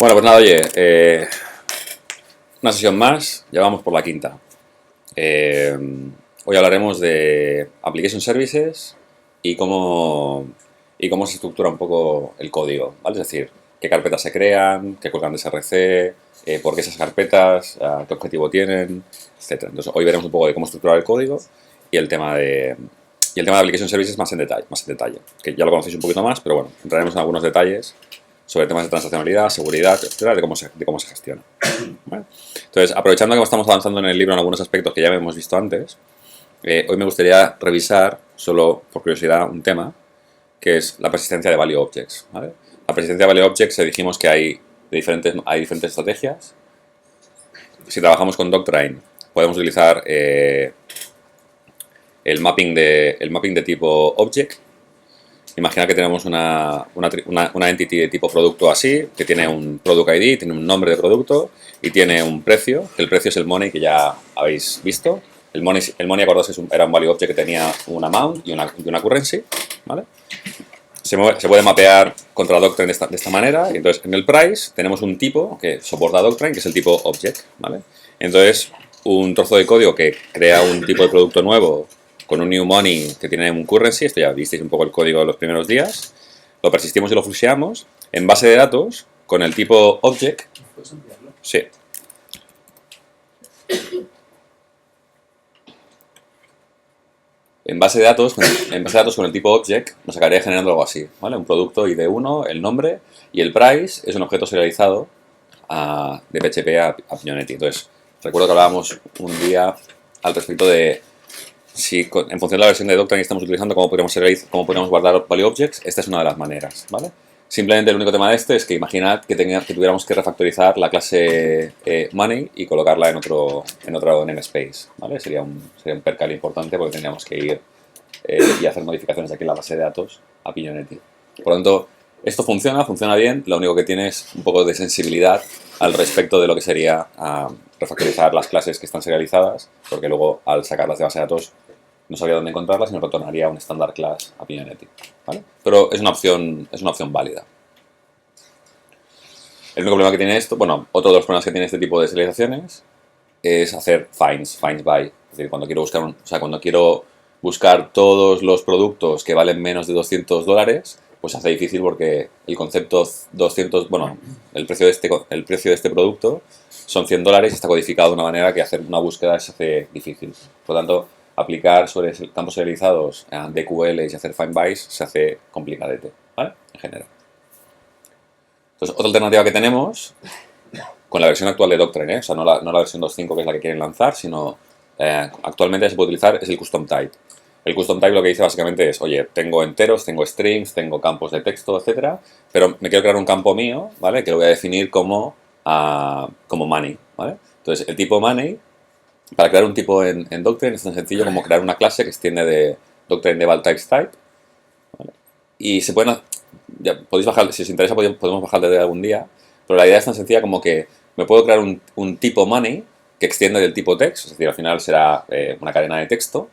Bueno, pues nada, oye, una sesión más, ya vamos por la quinta. Eh, Hoy hablaremos de Application Services y cómo se estructura un poco el código, ¿vale? Es decir, qué carpetas se crean, qué cuelgan de SRC, por qué esas carpetas, qué objetivo tienen, etc. Entonces, hoy veremos un poco de cómo estructurar el código y el tema de Application Services más en detalle, que ya lo conocéis un poquito más, pero bueno, entraremos en algunos detalles sobre temas de transaccionalidad, seguridad, etcétera, de cómo se gestiona. ¿Vale? Entonces, aprovechando que estamos avanzando en el libro en algunos aspectos que ya hemos visto antes, hoy me gustaría revisar, solo por curiosidad, un tema, que es la persistencia de Value Objects. ¿Vale? La persistencia de Value Objects, dijimos que hay diferentes estrategias. Si trabajamos con Doctrine, podemos utilizar el mapping de tipo Object. Imagina que tenemos una entity de tipo producto así, que tiene un product ID, tiene un nombre de producto y tiene un precio, que el precio es el money que ya habéis visto. El money acordaos que era un value object que tenía un amount y una currency, ¿vale? Se puede mapear contra Doctrine de esta manera. Y entonces, en el price tenemos un tipo que soporta Doctrine, que es el tipo object, ¿vale? Entonces, un trozo de código que crea un tipo de producto nuevo con un new money que tiene un currency, esto ya visteis un poco el código de los primeros días, lo persistimos y lo flusheamos en base de datos con el tipo object. ¿Puedes ampliarlo? Sí. En base de datos con el tipo object nos acabaría generando algo así, ¿vale? Un producto ID1, el nombre, y el price es un objeto serializado de PHP a Pionetti. Entonces, recuerdo que hablábamos un día al respecto de si en función de la versión de Doctrine que estamos utilizando, cómo podríamos guardar value objects. Esta es una de las maneras, ¿vale? Simplemente el único tema de este es que imaginad que tuviéramos que refactorizar la clase money y colocarla en otro namespace, ¿vale? Sería un percal importante porque tendríamos que ir y hacer modificaciones aquí en la base de datos a Pionetti. Por lo tanto, esto funciona bien, lo único que tiene es un poco de sensibilidad al respecto de lo que sería refactorizar las clases que están serializadas, porque luego al sacarlas de base de datos no sabría dónde encontrarlas y nos retornaría un standard class a Pionetti, ¿vale? Pero es una opción válida. El único problema que tiene esto, bueno, otro de los problemas que tiene este tipo de serializaciones es hacer finds by. Es decir, cuando quiero buscar todos los productos que valen menos de $200, pues se hace difícil porque el concepto 200, bueno, el precio de este producto son $100 y está codificado de una manera que hacer una búsqueda se hace difícil. Por lo tanto, aplicar sobre campos serializados DQL y hacer find bys se hace complicadete, ¿vale? En general. Entonces, otra alternativa que tenemos con la versión actual de Doctrine, o sea, no la versión 2.5 que es la que quieren lanzar, sino actualmente se puede utilizar, es el custom type. El custom type lo que dice básicamente es, oye, tengo enteros, tengo strings, tengo campos de texto, etcétera, pero me quiero crear un campo mío, ¿vale? Que lo voy a definir como money, ¿vale? Entonces, el tipo money, para crear un tipo en Doctrine es tan sencillo como crear una clase que extiende de Doctrine Deval Types Type, ¿vale? Y se pueden, ya podéis bajar, si os interesa podemos bajar de algún día, pero la idea es tan sencilla como que me puedo crear un tipo money que extiende del tipo text, es decir, al final será una cadena de texto,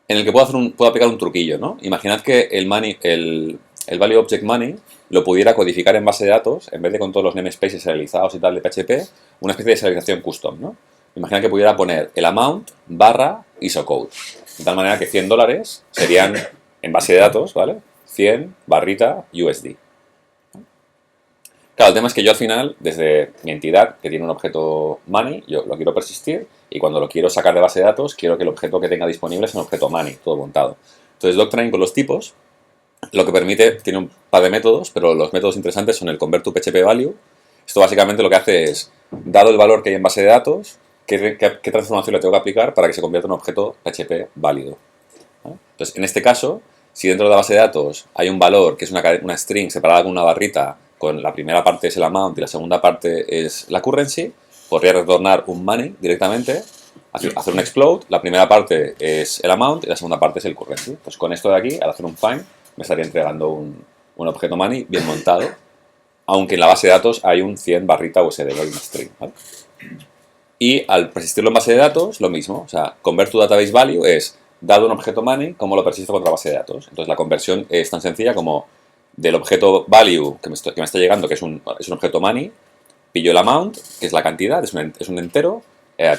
en el que puedo aplicar un truquillo, ¿no? Imaginad que el value object money lo pudiera codificar en base de datos, en vez de con todos los namespaces serializados y tal de PHP, una especie de serialización custom, ¿no? Imaginad que pudiera poner el amount barra isocode, de tal manera que $100 serían en base de datos, ¿vale? 100 barrita USD. Claro, el tema es que yo al final, desde mi entidad, que tiene un objeto money, yo lo quiero persistir y cuando lo quiero sacar de base de datos, quiero que el objeto que tenga disponible sea un objeto money, todo montado. Entonces, Doctrine con los tipos, lo que permite, tiene un par de métodos, pero los métodos interesantes son el convert to PHP value. Esto básicamente lo que hace es, dado el valor que hay en base de datos, qué transformación le tengo que aplicar para que se convierta en un objeto PHP válido, ¿vale? Entonces, en este caso, si dentro de la base de datos hay un valor que es una string separada con una barrita, con la primera parte es el amount y la segunda parte es la currency, podría retornar un money directamente, hacer un explode, la primera parte es el amount y la segunda parte es el currency. Pues con esto de aquí, al hacer un find, me estaría entregando un objeto money bien montado, aunque en la base de datos hay un 100 barrita USD, hay una string, ¿vale? Y al persistirlo en base de datos, lo mismo, o sea, convert to database value es, dado un objeto money, cómo lo persisto contra la base de datos. Entonces la conversión es tan sencilla como del objeto value que me está llegando, que es un objeto money, pillo el amount, que es la cantidad, es un entero,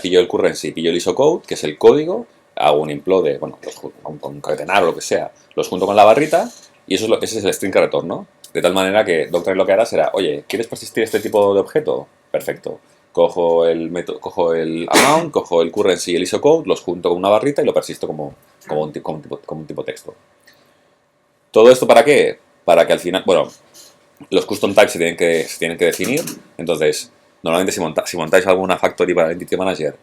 pillo el currency, pillo el ISO-code, que es el código, hago un implode, bueno, un concatenar o lo que sea, los junto con la barrita y ese es el string que retorno. De tal manera que Doctrine lo que hará será, oye, ¿quieres persistir este tipo de objeto? Perfecto. Cojo el amount, cojo el currency y el ISO-code, los junto con una barrita y lo persisto como un tipo texto. ¿Todo esto para qué? Para que al final, bueno, los custom types se tienen que definir. Entonces, normalmente si montáis alguna factory para el Entity Manager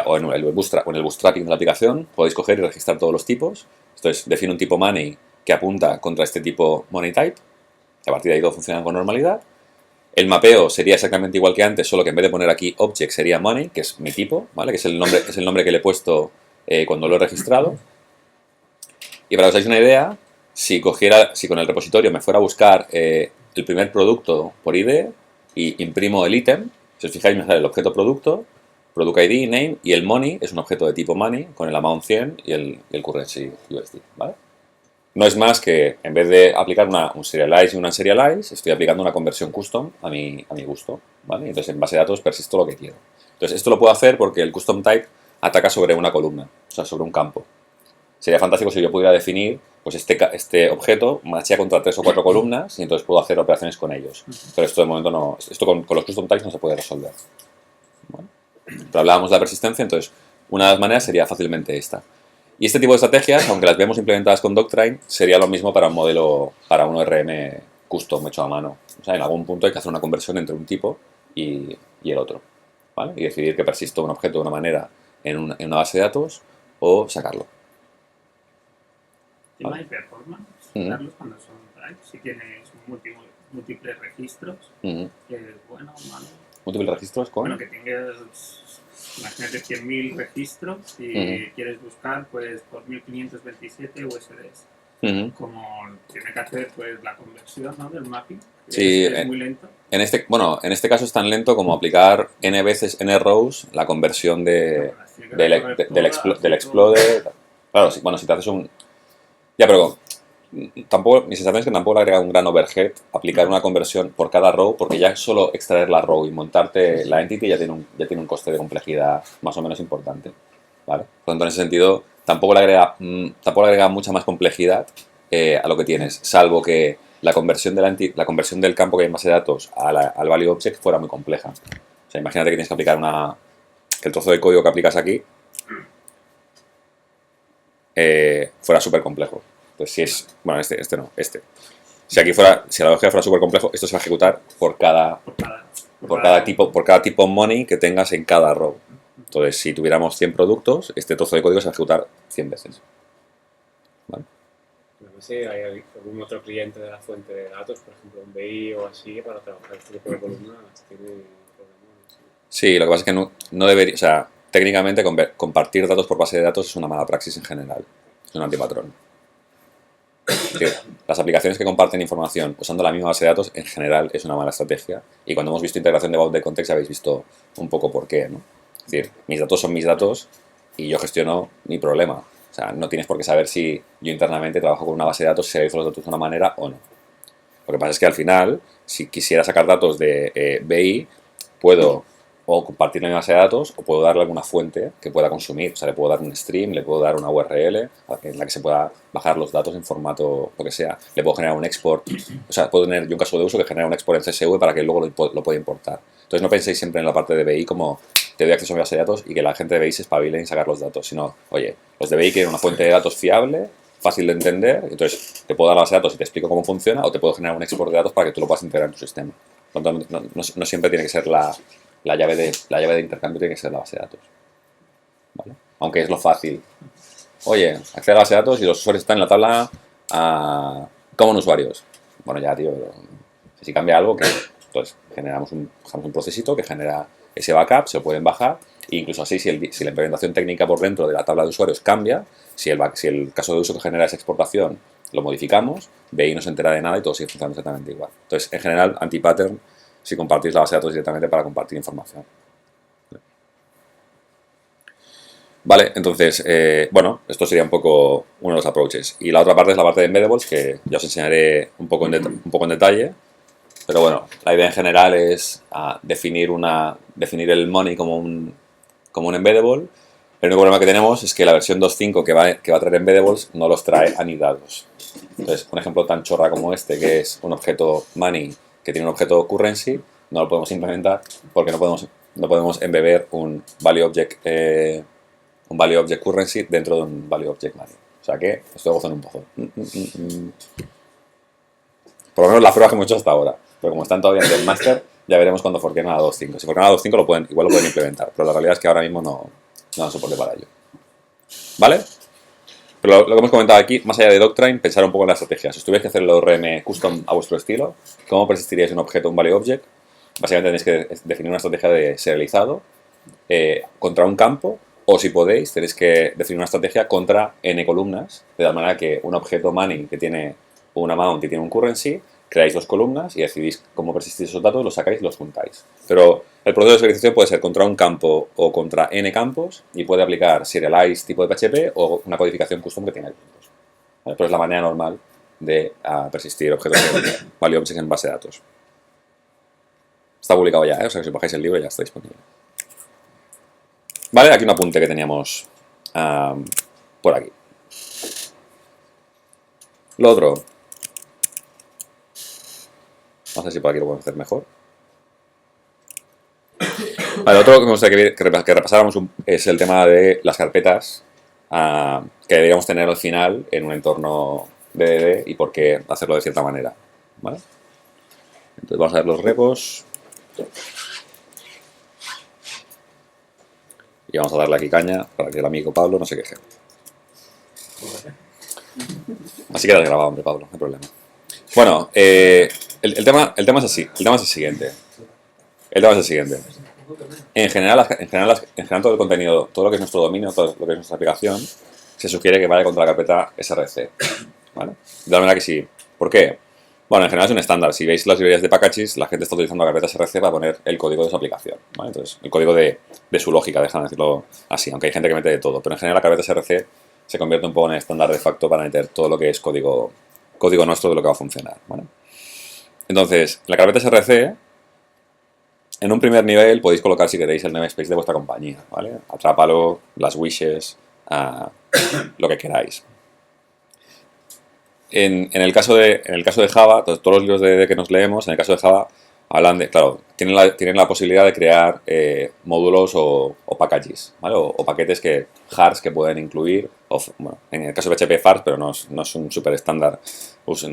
o en el bootstrapping de la aplicación, podéis coger y registrar todos los tipos. Entonces, define un tipo money que apunta contra este tipo money type. A partir de ahí todo funciona con normalidad. El mapeo sería exactamente igual que antes, solo que en vez de poner aquí object sería money, que es mi tipo, ¿vale? Que es el nombre que le he puesto cuando lo he registrado. Y para que os hagáis una idea, si con el repositorio me fuera a buscar el primer producto por ID y imprimo el ítem, si os fijáis me sale el objeto producto, product ID, name, y el money es un objeto de tipo money con el amount 100 y el currency USD, ¿vale? No es más que, en vez de aplicar un serialize y un unserialize, estoy aplicando una conversión custom a mi gusto, ¿vale? Entonces, en base de datos persisto lo que quiero. Entonces, esto lo puedo hacer porque el custom type ataca sobre una columna, o sea, sobre un campo. Sería fantástico si yo pudiera definir, pues este objeto machea contra 3 o 4 columnas y entonces puedo hacer operaciones con ellos. Pero esto de momento no, esto con los custom types no se puede resolver. ¿Vale? Pero hablábamos de la persistencia, entonces una de las maneras sería fácilmente esta. Y este tipo de estrategias, aunque las vemos implementadas con Doctrine, sería lo mismo para un modelo, para un ORM custom hecho a mano. O sea, en algún punto hay que hacer una conversión entre un tipo y el otro, ¿vale? Y decidir que persisto un objeto de una manera en una base de datos o sacarlo. Tema de performance, Carlos, cuando son types, si tienes múltiples registros, bueno o malo. ¿Múltiples registros con? Bueno, que tengas, imagínate 100.000 registros y quieres buscar pues por 1527 USDs. Como tiene que hacer pues la conversión, ¿no?, del mapping. Sí, es muy lento. En este caso es tan lento como aplicar n veces n rows la conversión del explode. Claro, bueno, si te haces un... Ya, pero tampoco, mi sensación es que tampoco le agrega un gran overhead aplicar una conversión por cada row, porque ya solo extraer la row y montarte la entity ya tiene un coste de complejidad más o menos importante, ¿vale? Por lo tanto, en ese sentido, tampoco le agrega mucha más complejidad a lo que tienes, salvo que la conversión del campo que hay en base de datos al value object fuera muy compleja. O sea, imagínate que tienes que aplicar que el trozo de código que aplicas aquí fuera súper complejo. Entonces, si es... Bueno, este no, este. Si la lógica fuera súper complejo, esto se va a ejecutar por cada tipo money que tengas en cada row. Entonces, si tuviéramos 100 productos, este trozo de código se va a ejecutar 100 veces. ¿Vale? No sé si hay algún otro cliente de la fuente de datos, por ejemplo, un BI o así, para trabajar este tipo de columnas, tiene problemas. Sí, lo que pasa es que no debería... O sea, técnicamente compartir datos por base de datos es una mala praxis en general. Es un antipatrón. Las aplicaciones que comparten información usando la misma base de datos en general es una mala estrategia, y cuando hemos visto integración de Vault de Context habéis visto un poco por qué, ¿no? Es decir, mis datos son mis datos y yo gestiono mi problema. O sea, no tienes por qué saber si yo internamente trabajo con una base de datos, si realizo los datos de una manera o no. Lo que pasa es que al final, si quisiera sacar datos de BI, puedo o compartir la misma base de datos o puedo darle alguna fuente que pueda consumir. O sea, le puedo dar un stream, le puedo dar una URL en la que se pueda bajar los datos en formato lo que sea. Le puedo generar un export. O sea, puedo tener yo un caso de uso que genera un export en CSV para que luego lo pueda importar. Entonces no penséis siempre en la parte de BI como te doy acceso a mi base de datos y que la gente de BI se espabile en sacar los datos. Sino, oye, los de BI quieren una fuente de datos fiable, fácil de entender, entonces te puedo dar la base de datos y te explico cómo funciona, o te puedo generar un export de datos para que tú lo puedas integrar en tu sistema. No siempre tiene que ser la llave de intercambio, tiene que ser la base de datos, ¿vale? Aunque es lo fácil. Oye, acceder a la base de datos y los usuarios están en la tabla common usuarios. Bueno, ya, tío, si cambia algo, entonces generamos un procesito que genera ese backup, se lo pueden bajar, e incluso así, si la implementación técnica por dentro de la tabla de usuarios cambia, si el caso de uso que genera esa exportación lo modificamos, BI no se entera de nada y todo sigue funcionando exactamente igual. Entonces, en general, anti-pattern si compartís la base de datos directamente para compartir información. Vale, entonces, bueno, esto sería un poco uno de los approaches. Y la otra parte es la parte de embeddables, que ya os enseñaré un poco en detalle. Pero bueno, la idea en general es definir el money como un embeddable. El único problema que tenemos es que la versión 2.5 que va a traer embeddables no los trae anidados. Entonces, un ejemplo tan chorra como este, que es un objeto money que tiene un objeto currency, no lo podemos implementar porque no podemos embeber un value object currency dentro de un value object money. O sea que estoy gozando un poco. Por lo menos la prueba que hemos hecho hasta ahora. Pero como están todavía en el master, ya veremos cuando forquen a la 2.5. Si forquen a la 2.5 igual lo pueden implementar, pero la realidad es que ahora mismo no dan soporte para ello. ¿Vale? Pero lo que hemos comentado aquí, más allá de Doctrine, pensar un poco en la estrategia. Si os tuvierais que hacer el ORM custom a vuestro estilo, ¿cómo persistiríais un objeto, un value object? Básicamente tenéis que definir una estrategia de serializado contra un campo, o si podéis, tenéis que definir una estrategia contra n columnas, de tal manera que un objeto money que tiene un amount y tiene un currency, creáis dos columnas y decidís cómo persistís esos datos, los sacáis y los juntáis. Pero el proceso de serialización puede ser contra un campo o contra n campos y puede aplicar serialize tipo de PHP o una codificación custom que tenga puntos. ¿Vale? Pero es la manera normal de persistir objetos de value objects en base de datos. Está publicado ya, o sea que si bajáis el libro ya está disponible. Vale, aquí un apunte que teníamos por aquí. Lo otro. No sé si por aquí lo podemos hacer mejor. Vale, lo otro que me gustaría que repasáramos es el tema de las carpetas que deberíamos tener al final en un entorno DDD y por qué hacerlo de cierta manera. ¿Vale? Entonces vamos a ver los repos. Y vamos a darle aquí caña para que el amigo Pablo no se queje. Así queda grabado, hombre, Pablo, no hay problema. Bueno, el tema es así. El tema es el siguiente. En general, todo el contenido, todo lo que es nuestro dominio, todo lo que es nuestra aplicación, se sugiere que vaya contra la carpeta src. ¿Vale? De tal manera que sí. ¿Por qué? Bueno, en general es un estándar. Si veis las librerías de packages, la gente está utilizando la carpeta src para poner el código de su aplicación. ¿Vale? Entonces, el código de su lógica, déjame decirlo así, aunque hay gente que mete de todo. Pero en general la carpeta src se convierte un poco en el estándar de facto para meter todo lo que es código nuestro de lo que va a funcionar. ¿Vale? Entonces, la carpeta src, en un primer nivel podéis colocar, si queréis, el namespace de vuestra compañía. ¿Vale? Atrápalo, las wishes, lo que queráis. En el caso de Java, todos los libros de que nos leemos, en el caso de Java, hablan de, claro, tienen la posibilidad de crear módulos o packages, ¿vale? O paquetes jars que pueden incluir, bueno, en el caso de PHP jars, pero no es un súper estándar,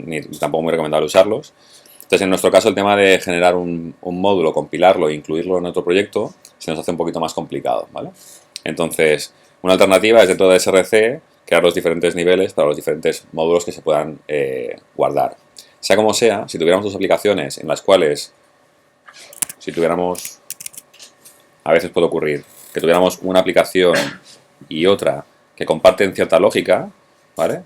ni tampoco muy recomendable usarlos. Entonces, en nuestro caso, el tema de generar un módulo, compilarlo e incluirlo en otro proyecto, se nos hace un poquito más complicado, ¿vale? Entonces, una alternativa es dentro de src crear los diferentes niveles para los diferentes módulos que se puedan guardar. Sea como sea, si tuviéramos dos aplicaciones en las cuales, a veces puede ocurrir, que tuviéramos una aplicación y otra que comparten cierta lógica, ¿vale?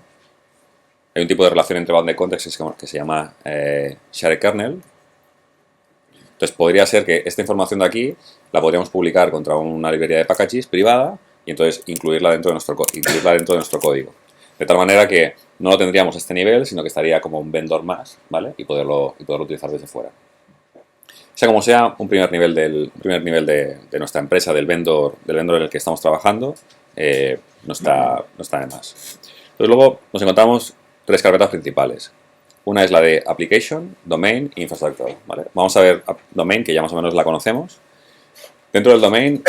Hay un tipo de relación entre bounded context que se llama shared kernel. Entonces podría ser que esta información de aquí la podríamos publicar contra una librería de packages privada y entonces incluirla dentro de nuestro código. De tal manera que no lo tendríamos a este nivel, sino que estaría como un vendor más, ¿vale? Y poderlo utilizar desde fuera. Sea como sea, un primer nivel de nuestra empresa, del vendor en el que estamos trabajando, no está de más. Entonces luego nos encontramos tres carpetas principales. Una es la de Application, Domain e Infrastructure, ¿vale? Vamos a ver Domain, que ya más o menos la conocemos. Dentro del Domain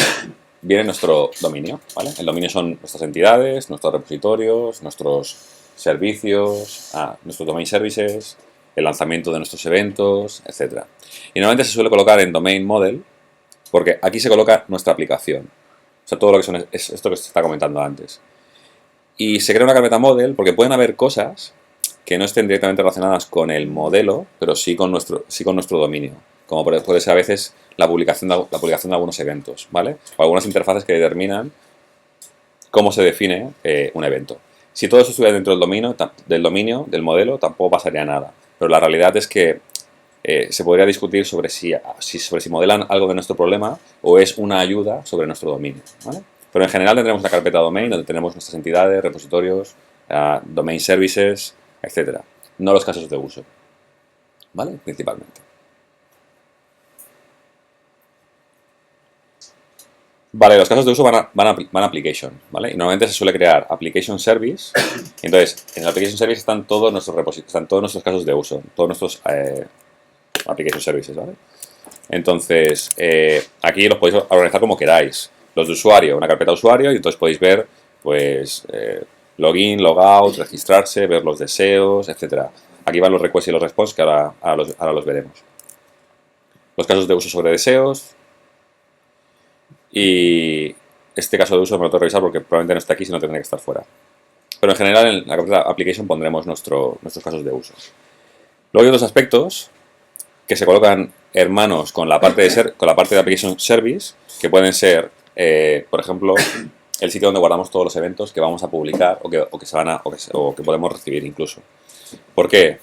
viene nuestro dominio, ¿vale? El dominio son nuestras entidades, nuestros repositorios, nuestros servicios, nuestros domain services, el lanzamiento de nuestros eventos, etc. Y normalmente se suele colocar en Domain Model, porque aquí se coloca nuestra aplicación. O sea, todo lo que es esto que se está comentando antes. Y se crea una carpeta Model porque pueden haber cosas que no estén directamente relacionadas con el modelo, pero sí con nuestro dominio. Como puede ser a veces la publicación de algunos eventos, ¿vale? O algunas interfaces que determinan cómo se define un evento. Si todo eso estuviera dentro del modelo, tampoco pasaría nada. Pero la realidad es que se podría discutir sobre si modelan algo de nuestro problema o es una ayuda sobre nuestro dominio, ¿vale? Pero en general tendremos una carpeta domain donde tenemos nuestras entidades, repositorios, domain services, etcétera. No los casos de uso, ¿vale? Principalmente. Vale, los casos de uso van a application, ¿vale? Y normalmente se suele crear application service. Entonces, en el application service están todos nuestros casos de uso, todos nuestros application services, ¿vale? Entonces, aquí los podéis organizar como queráis. Los de usuario, una carpeta de usuario, y entonces podéis ver, pues, login, logout, registrarse, ver los deseos, etcétera. Aquí van los requests y los response, que ahora los veremos. Los casos de uso sobre deseos. Y este caso de uso me lo tengo que revisar porque probablemente no está aquí, si no tendría que estar fuera. Pero en general en la carpeta application pondremos nuestros casos de uso. Luego hay otros aspectos que se colocan hermanos con la parte de application service, que pueden ser, por ejemplo, el sitio donde guardamos todos los eventos que vamos a publicar o que podemos recibir incluso. ¿Por qué?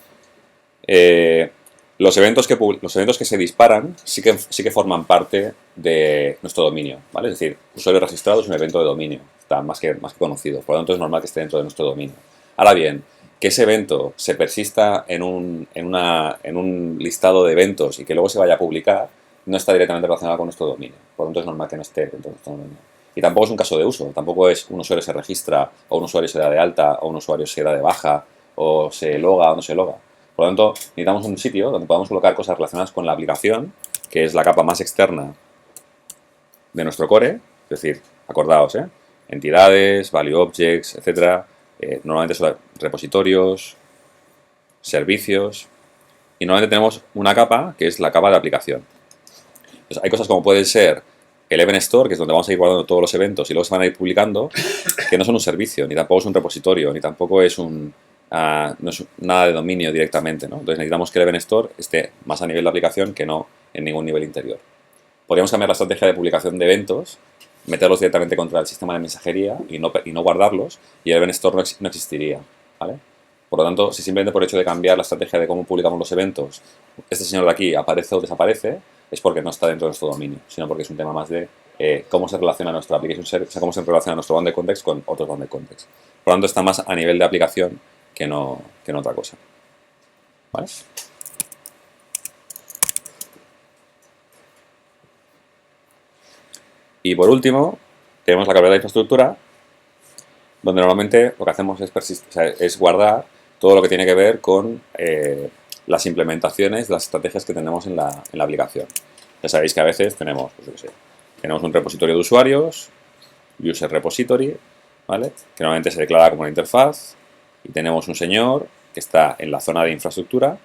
Los eventos que se disparan sí que forman parte de nuestro dominio, ¿vale? Es decir, usuario registrado es un evento de dominio, está más que conocido, por lo tanto es normal que esté dentro de nuestro dominio. Ahora bien, que ese evento se persista en un listado de eventos y que luego se vaya a publicar, no está directamente relacionado con nuestro dominio, por lo tanto es normal que no esté dentro de nuestro dominio. Y tampoco es un caso de uso, tampoco es un usuario se registra, o un usuario se da de alta, o un usuario se da de baja, o se loga o no se loga. Por lo tanto, necesitamos un sitio donde podamos colocar cosas relacionadas con la aplicación, que es la capa más externa de nuestro core, es decir, acordaos, entidades, value objects, etcétera. Normalmente son repositorios, servicios, y normalmente tenemos una capa que es la capa de aplicación. Entonces, hay cosas como pueden ser el Event Store, que es donde vamos a ir guardando todos los eventos y luego se van a ir publicando, que no son un servicio, ni tampoco es un repositorio, ni tampoco es no es nada de dominio directamente, ¿no? Entonces necesitamos que el Event Store esté más a nivel de aplicación que no en ningún nivel interior. Podríamos cambiar la estrategia de publicación de eventos, meterlos directamente contra el sistema de mensajería y no guardarlos, y el Event Store no existiría, ¿vale? Por lo tanto, si simplemente por el hecho de cambiar la estrategia de cómo publicamos los eventos, este señor de aquí aparece o desaparece, es porque no está dentro de nuestro dominio, sino porque es un tema más de cómo se relaciona nuestra application service, o sea, cómo se relaciona nuestro bounded context con otros bounded context. Por lo tanto, está más a nivel de aplicación que no otra cosa. ¿Vale? Y por último, tenemos la carpeta de infraestructura, donde normalmente lo que hacemos es guardar todo lo que tiene que ver con las implementaciones, las estrategias que tenemos en la aplicación. Ya sabéis que a veces tenemos, pues, tenemos un repositorio de usuarios, user repository, ¿vale? Que normalmente se declara como una interfaz, y tenemos un señor que está en la zona de infraestructura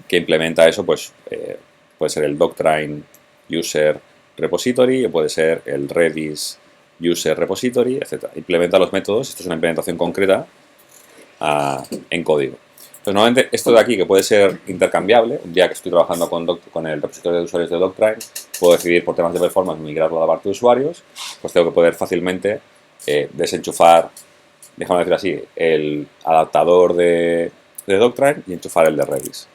que implementa eso, pues puede ser el Doctrine User Repository o puede ser el Redis User Repository, etc. Implementa los métodos, esto es una implementación concreta en código. Entonces, normalmente esto de aquí, que puede ser intercambiable, un día que estoy trabajando con el repositorio de usuarios de Doctrine, puedo decidir por temas de performance migrarlo a la parte de usuarios, pues tengo que poder fácilmente desenchufar, déjame decir así, el adaptador de Doctrine y enchufar el de Redis.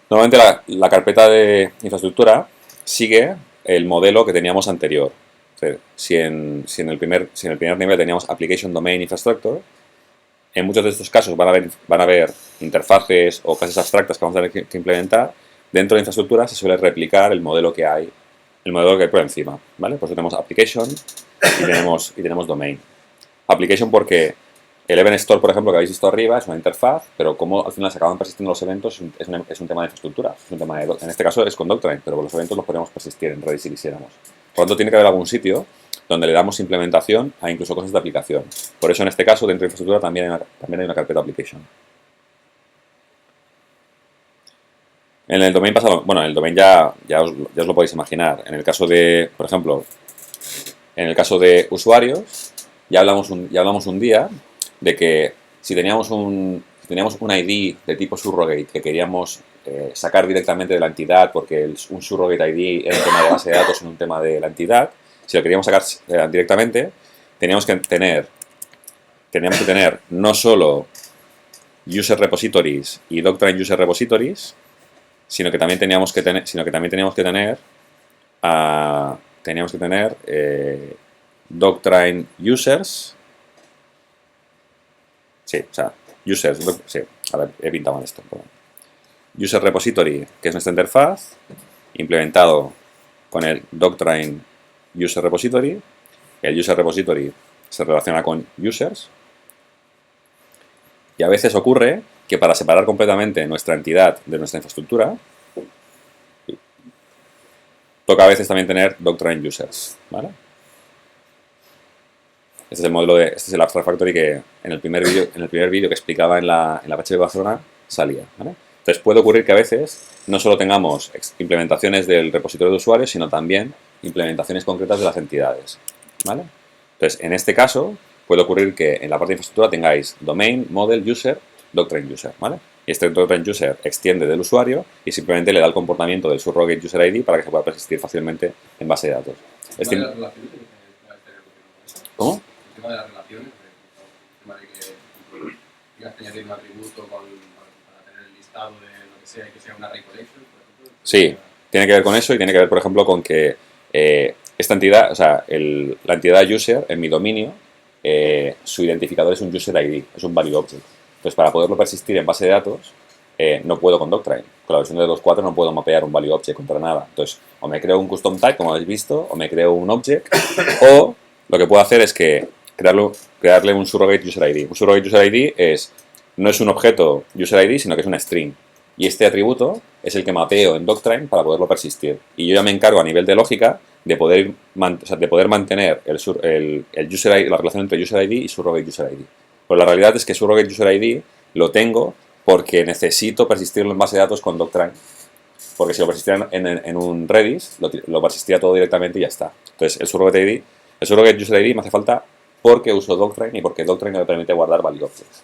Normalmente la carpeta de infraestructura sigue el modelo que teníamos anterior. O sea, si en el primer nivel teníamos Application Domain Infrastructure, en muchos de estos casos van a haber interfaces o clases abstractas que vamos a tener que implementar. Dentro de infraestructura se suele replicar el modelo que hay por encima, ¿vale? Por eso tenemos Application y tenemos Domain. Application porque el Event Store, por ejemplo, que habéis visto arriba, es una interfaz, pero como al final se acaban persistiendo los eventos es un tema de infraestructura. Es un tema en este caso es con Doctrine, pero los eventos los podríamos persistir en Redis si quisiéramos. Por lo tanto, tiene que haber algún sitio donde le damos implementación a incluso cosas de aplicación. Por eso, en este caso, dentro de infraestructura también hay una carpeta Application. En el domain pasado, bueno, en el domain ya os lo podéis imaginar. En el caso de, por ejemplo, en el caso de usuarios, ya hablamos un día de que si teníamos un ID de tipo surrogate que queríamos sacar directamente de la entidad, porque un surrogate ID era un tema de base de datos en un tema de la entidad, si lo queríamos sacar directamente, teníamos que tener no solo user repositories y Doctrine user repositories, sino que también teníamos que tener teníamos que tener doctrine users. Sí, o sea, users, sí, a ver, he pintado mal esto. Perdón. User repository, que es nuestra interfaz, implementado con el doctrine user repository. El user repository se relaciona con users. Y a veces ocurre que para separar completamente nuestra entidad de nuestra infraestructura, toca a veces también tener doctrine users, ¿vale? Este es el modelo este es el Abstract Factory que en el primer vídeo que explicaba en la PHP Barcelona salía, ¿vale? Entonces puede ocurrir que a veces no solo tengamos implementaciones del repositorio de usuarios, sino también implementaciones concretas de las entidades, ¿vale? Entonces, en este caso, puede ocurrir que en la parte de infraestructura tengáis domain, model, user, doctrine user, ¿vale? Y este doctrine user extiende del usuario y simplemente le da el comportamiento del surrogate user ID para que se pueda persistir fácilmente en base de datos. ¿Cómo? El tema de las relaciones, el tema de que tengas que añadir un atributo para tener el listado de lo que sea y que sea una array collection, por ejemplo. Sí, tiene que ver con eso y tiene que ver, por ejemplo, con que esta entidad, o sea, la entidad user en mi dominio, su identificador es un user ID, es un value object. Entonces, para poderlo persistir en base de datos, no puedo con Doctrine. Con la versión de 2.4 no puedo mapear un value object contra nada. Entonces, o me creo un custom type, como habéis visto, o me creo un object, o lo que puedo hacer es que crearle un surrogate user ID. Un surrogate user ID no es un objeto user ID, sino que es una string. Y este atributo es el que mapeo en Doctrine para poderlo persistir. Y yo ya me encargo a nivel de lógica de poder mantener el user ID, la relación entre user ID y surrogate user ID. Pero la realidad es que surrogate user ID lo tengo porque necesito persistirlo en base de datos con Doctrine. Porque si lo persistiera en un Redis, lo persistiría todo directamente y ya está. Entonces, el surrogate user ID me hace falta porque uso Doctrine y porque Doctrine me permite guardar value objects.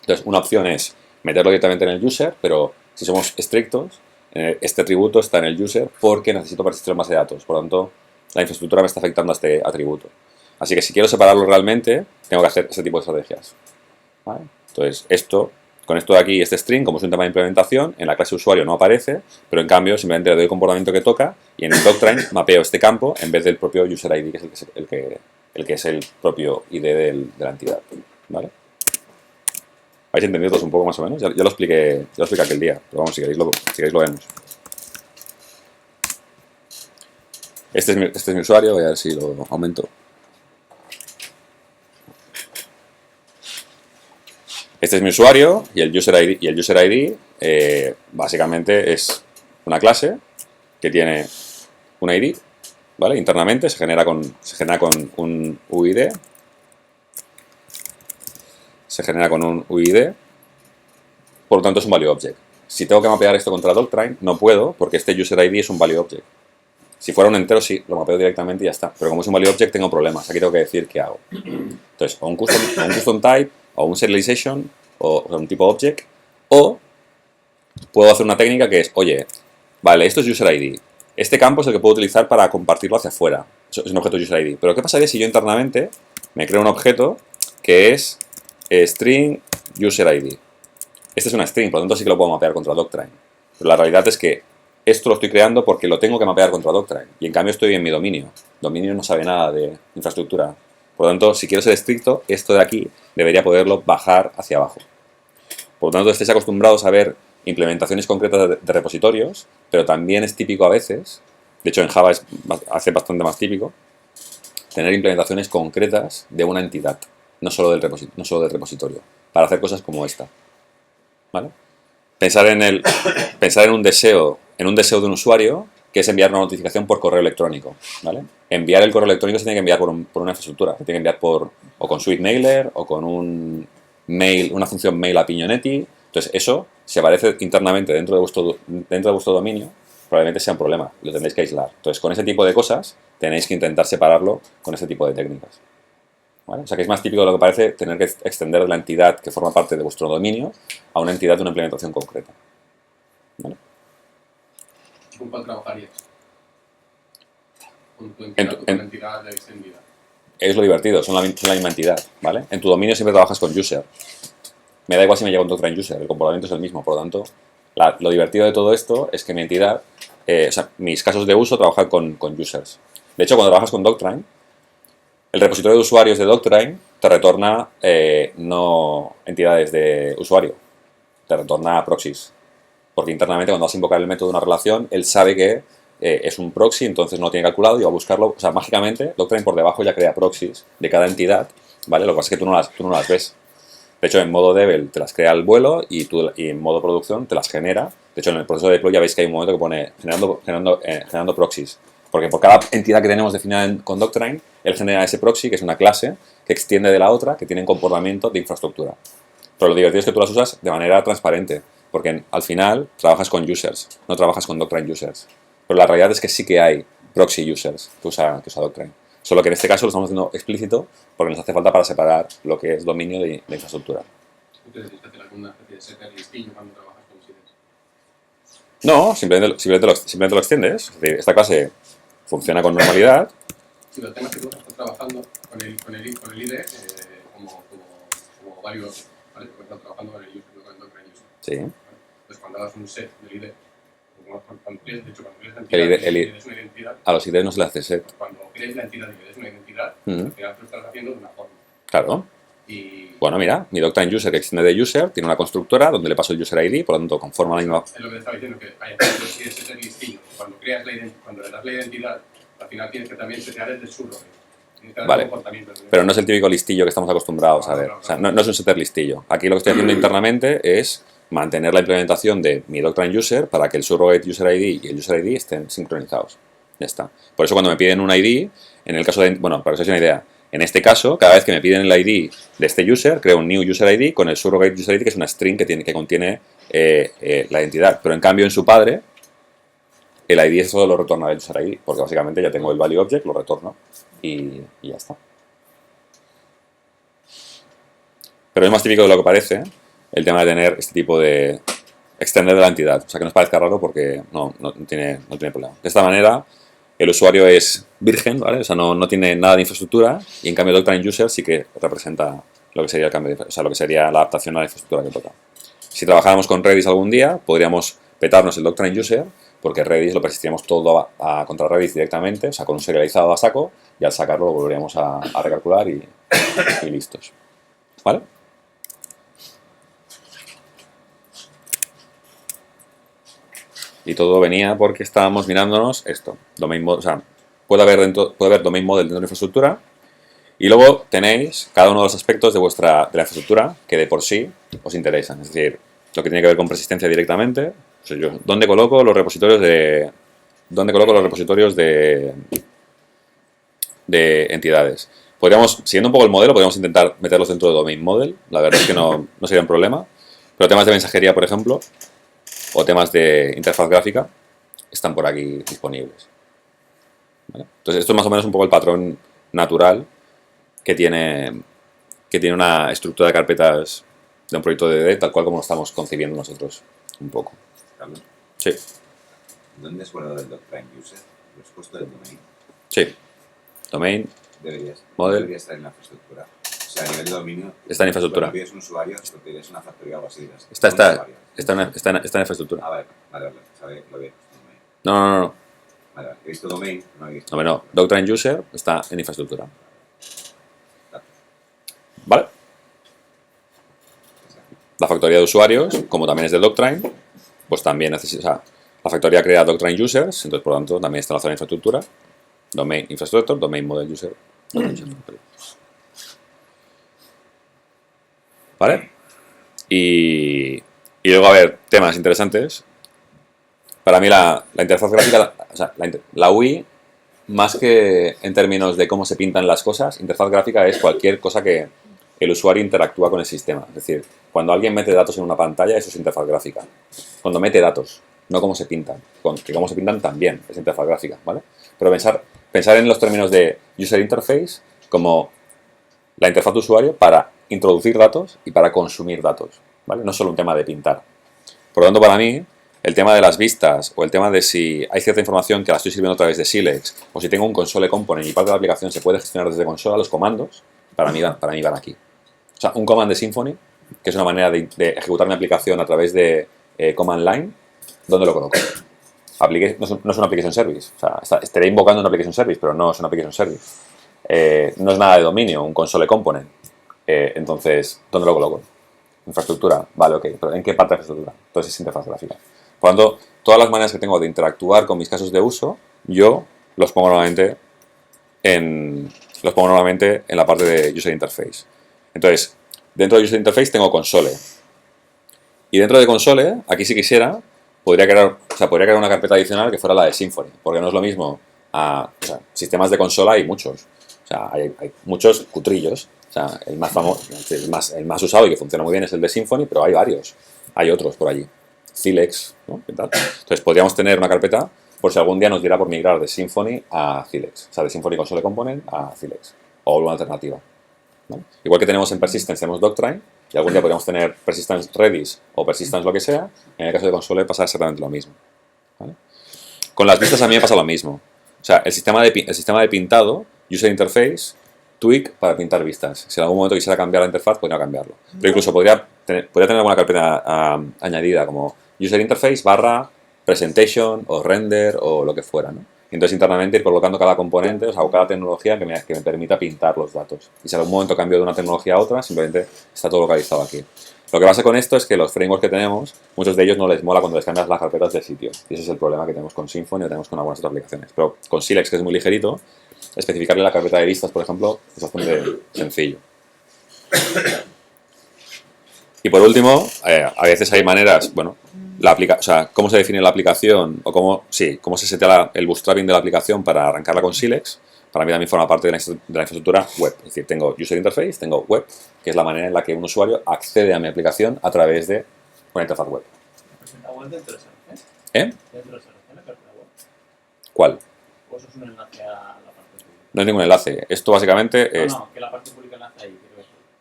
Entonces, una opción es meterlo directamente en el user, pero si somos estrictos, este atributo está en el user porque necesito persistir en base de datos. Por lo tanto, la infraestructura me está afectando a este atributo. Así que si quiero separarlo realmente, tengo que hacer ese tipo de estrategias. ¿Vale? Entonces, con esto de aquí, este string, como es un tema de implementación, en la clase usuario no aparece, pero en cambio simplemente le doy el comportamiento que toca y en el Doctrine mapeo este campo en vez del propio user ID, que es el que es el propio ID de la entidad. ¿Vale? ¿Habéis entendido todos un poco más o menos? Ya lo expliqué aquel día, pero vamos, si queréis lo vemos. Este es mi usuario, voy a ver si lo aumento. Este es mi usuario y el user ID, básicamente es una clase que tiene un ID, ¿vale? Internamente se genera con un UID. Se genera con un UID, por lo tanto es un value object. Si tengo que mapear esto contra Doctrine, no puedo, porque este user ID es un value object. Si fuera un entero, sí, lo mapeo directamente y ya está. Pero como es un value object, tengo problemas. Aquí tengo que decir qué hago. Entonces, o un custom type, o un serialization, o un tipo object, o puedo hacer una técnica que es, oye, vale, esto es user ID. Este campo es el que puedo utilizar para compartirlo hacia afuera. Es un objeto user ID. Pero ¿qué pasaría si yo internamente me creo un objeto que es string user ID? Este es una string, por lo tanto sí que lo puedo mapear contra Doctrine. Pero la realidad es que esto lo estoy creando porque lo tengo que mapear contra Doctrine. Y en cambio estoy en mi dominio. Dominio no sabe nada de infraestructura. Por lo tanto, si quiero ser estricto, esto de aquí debería poderlo bajar hacia abajo. Por lo tanto, estéis acostumbrados a ver implementaciones concretas de repositorios, pero también es típico a veces, de hecho en Java hace bastante más típico, tener implementaciones concretas de una entidad, no solo del repositorio, para hacer cosas como esta. ¿Vale? Pensar en un deseo de un usuario que es enviar una notificación por correo electrónico, ¿vale? Enviar el correo electrónico se tiene que enviar por una infraestructura, se tiene que enviar o con SweetMailer o con una función mail a Piñonetti. Entonces eso, si aparece internamente dentro de vuestro dominio, probablemente sea un problema, lo tendréis que aislar. Entonces con ese tipo de cosas tenéis que intentar separarlo con ese tipo de técnicas. ¿Vale? O sea que es más típico de lo que parece tener que extender la entidad que forma parte de vuestro dominio a una entidad de una implementación concreta. ¿Vale? ¿Con cuál trabajarías? ¿Con tu entidad extendida? Es lo divertido, son la misma entidad, ¿vale? En tu dominio siempre trabajas con user. Me da igual si me lleva un Doctrine user, el comportamiento es el mismo, por lo tanto, Lo divertido de todo esto es que mi entidad, o sea, mis casos de uso trabajan con users. De hecho, cuando trabajas con Doctrine, el repositorio de usuarios de Doctrine te retorna no entidades de usuario, te retorna proxies. Porque internamente cuando vas a invocar el método de una relación, él sabe que es un proxy, entonces no lo tiene calculado y va a buscarlo. O sea, mágicamente, Doctrine por debajo ya crea proxies de cada entidad, ¿vale? Lo que pasa es que tú no las ves. De hecho, en modo devel te las crea al vuelo y en modo producción te las genera. De hecho, en el proceso de deploy ya veis que hay un momento que pone generando proxies. Porque por cada entidad que tenemos definida con Doctrine, él genera ese proxy, que es una clase, que extiende de la otra, que tiene un comportamiento de infraestructura. Pero lo divertido es que tú las usas de manera transparente, porque al final trabajas con users, no trabajas con Doctrine users. Pero la realidad es que sí que hay proxy users que usa Doctrine. Solo que en este caso lo estamos haciendo explícito porque nos hace falta para separar lo que es dominio de infraestructura. Entonces, ¿tienes que hacer alguna especie de setter listillo cuando trabajas con setters? No, simplemente lo extiendes. Es decir, esta clase funciona con normalidad. Sí, pero el tema es que tú estás trabajando con el IDE como varios, ¿vale? Porque estás trabajando con el user, no con el Doctrine user. Sí. ¿Vale? Entonces, cuando hagas un set del IDE, cuando crees la entidad y le des una identidad, A los IDs no se le hace set. cuando crees la entidad y le des una identidad, Ujú. al final tú lo estás haciendo de una forma. Claro. Y Bueno, mira, mi Doctrine user que extiende de user tiene una constructora donde le paso el user ID, por lo tanto, conforme a la misma... es lo que te estaba diciendo, que hay que setter listillo. Cuando le das la identidad, al final tienes que también setear el de su rol. Vale. Pero no es el típico listillo que estamos acostumbrados a ver. O sea, no es un setter listillo. Aquí lo que estoy haciendo internamente es mantener la implementación de mi Doctrine user para que el surrogate user ID y el user ID estén sincronizados. Ya está. Por eso cuando me piden un ID, en el caso de... Bueno, para que os hagáis una idea, en este caso, cada vez que me piden el ID de este user, creo un new user ID con el surrogate user ID, que es una string que contiene la identidad. Pero en cambio en su padre, el ID es solo lo retorna del user ID, porque básicamente ya tengo el value object, lo retorno y ya está. Pero es más típico de lo que parece el tema de tener este tipo de extender de la entidad. O sea, que no os parezca raro porque no tiene problema. De esta manera, el usuario es virgen, ¿vale? O sea, no tiene nada de infraestructura y en cambio Doctrine User sí que representa lo que sería el cambio o sea, lo que sería la adaptación a la infraestructura que toca. Si trabajáramos con Redis algún día, podríamos petarnos el Doctrine User porque Redis lo persistiríamos todo contra Redis directamente, o sea, con un serializado a saco y al sacarlo lo volveríamos a recalcular y listos. ¿Vale? Y todo venía porque estábamos mirándonos esto. O sea, puede haber domain model dentro de la infraestructura. Y luego tenéis cada uno de los aspectos de la infraestructura que de por sí os interesan. Es decir, lo que tiene que ver con persistencia directamente. O sea, ¿dónde coloco los repositorios de entidades? Siguiendo un poco el modelo, podríamos intentar meterlos dentro de domain model. La verdad es que no sería un problema. Pero temas de mensajería, por ejemplo, o temas de interfaz gráfica están por aquí disponibles. ¿Vale? Entonces, esto es más o menos un poco el patrón natural que tiene una estructura de carpetas de un proyecto de DD, tal cual como lo estamos concibiendo nosotros un poco. Carlos, Sí, ¿dónde has guardado el Doctrine User? ¿Lo has puesto en domain? sí. Domain, Model. Debería estar en la infraestructura. O sea, a nivel de dominio, está en infraestructura. cuando pides un usuario, lo pides una factoría o algo así. Está en infraestructura. Ah, vale, sabe, lo veo. Domain. No. Vale, he visto domain, no he visto. No. Doctrine User está en infraestructura. ¿Vale? La factoría de usuarios, como también es de Doctrine, pues también necesita... O sea, la factoría crea Doctrine Users, entonces por lo tanto también está en la zona de infraestructura. Domain Infrastructure, Domain Model User. ¿Vale? Y luego, a ver, temas interesantes. Para mí la interfaz gráfica, o sea, la UI, más que en términos de cómo se pintan las cosas, interfaz gráfica es cualquier cosa que el usuario interactúa con el sistema. Es decir, cuando alguien mete datos en una pantalla, eso es interfaz gráfica. Cuando mete datos, no cómo se pintan. Que cómo se pintan también es interfaz gráfica, ¿vale? Pero pensar en los términos de user interface como la interfaz de usuario para introducir datos y para consumir datos, ¿vale? No es solo un tema de pintar. Por lo tanto, para mí, el tema de las vistas o el tema de si hay cierta información que la estoy sirviendo a través de Silex o si tengo un console component y parte de la aplicación se puede gestionar desde consola, los comandos, para mí van aquí. O sea, un command de Symfony, que es una manera de ejecutar mi aplicación a través de command line, ¿dónde lo coloco? No es una application service. O sea, estaré invocando una application service, pero no es una application service. No es nada de dominio, un console component. Entonces, ¿dónde lo coloco? Infraestructura. Vale, ok. ¿Pero en qué parte de infraestructura? Entonces es interfaz gráfica. Por lo tanto, todas las maneras que tengo de interactuar con mis casos de uso, yo los pongo normalmente en la parte de User Interface. Entonces, dentro de User Interface tengo console. Y dentro de console, aquí si quisiera, podría crear una carpeta adicional que fuera la de Symfony. Porque no es lo mismo. Sistemas de consola hay muchos. O sea, hay muchos cutrillos. O sea, el más famoso, el más usado y que funciona muy bien es el de Symfony, pero hay varios. Hay otros por allí. Silex, ¿no? ¿Qué tal? Entonces, podríamos tener una carpeta por si algún día nos diera por migrar de Symfony a Silex. O sea, de Symfony Console Component a Silex. O una alternativa, ¿no? Igual que tenemos en Persistence, tenemos Doctrine, y algún día podríamos tener Persistence Redis o Persistence lo que sea. En el caso de console pasa exactamente lo mismo, ¿vale? Con las vistas a mí me pasa lo mismo. O sea, el sistema de pintado, User Interface, tweak para pintar vistas. Si en algún momento quisiera cambiar la interfaz, podría cambiarlo. Pero incluso podría tener alguna carpeta añadida como User Interface / Presentation o Render o lo que fuera, ¿no? Y entonces internamente ir colocando cada componente, o cada tecnología que me permita pintar los datos. Y si en algún momento cambio de una tecnología a otra, simplemente está todo localizado aquí. Lo que pasa con esto es que los frameworks que tenemos, muchos de ellos no les mola cuando les cambias las carpetas de sitio. Y ese es el problema que tenemos con Symfony o tenemos con algunas otras aplicaciones. Pero con Silex, que es muy ligerito, especificarle la carpeta de vistas, por ejemplo, es bastante sencillo. Y por último, a veces hay maneras, bueno, cómo se define la aplicación o cómo se setea el bootstrapping de la aplicación para arrancarla con Silex, para mí también forma parte de la infraestructura web. Es decir, tengo User Interface, tengo web, que es la manera en la que un usuario accede a mi aplicación a través de una interfaz web. ¿La web dentro de SRC? ¿Dentro de SRC la carpeta web? ¿Cuál? ¿O eso es un enlace a la parte pública? No es ningún enlace. Esto básicamente es... No, que la parte pública enlace ahí.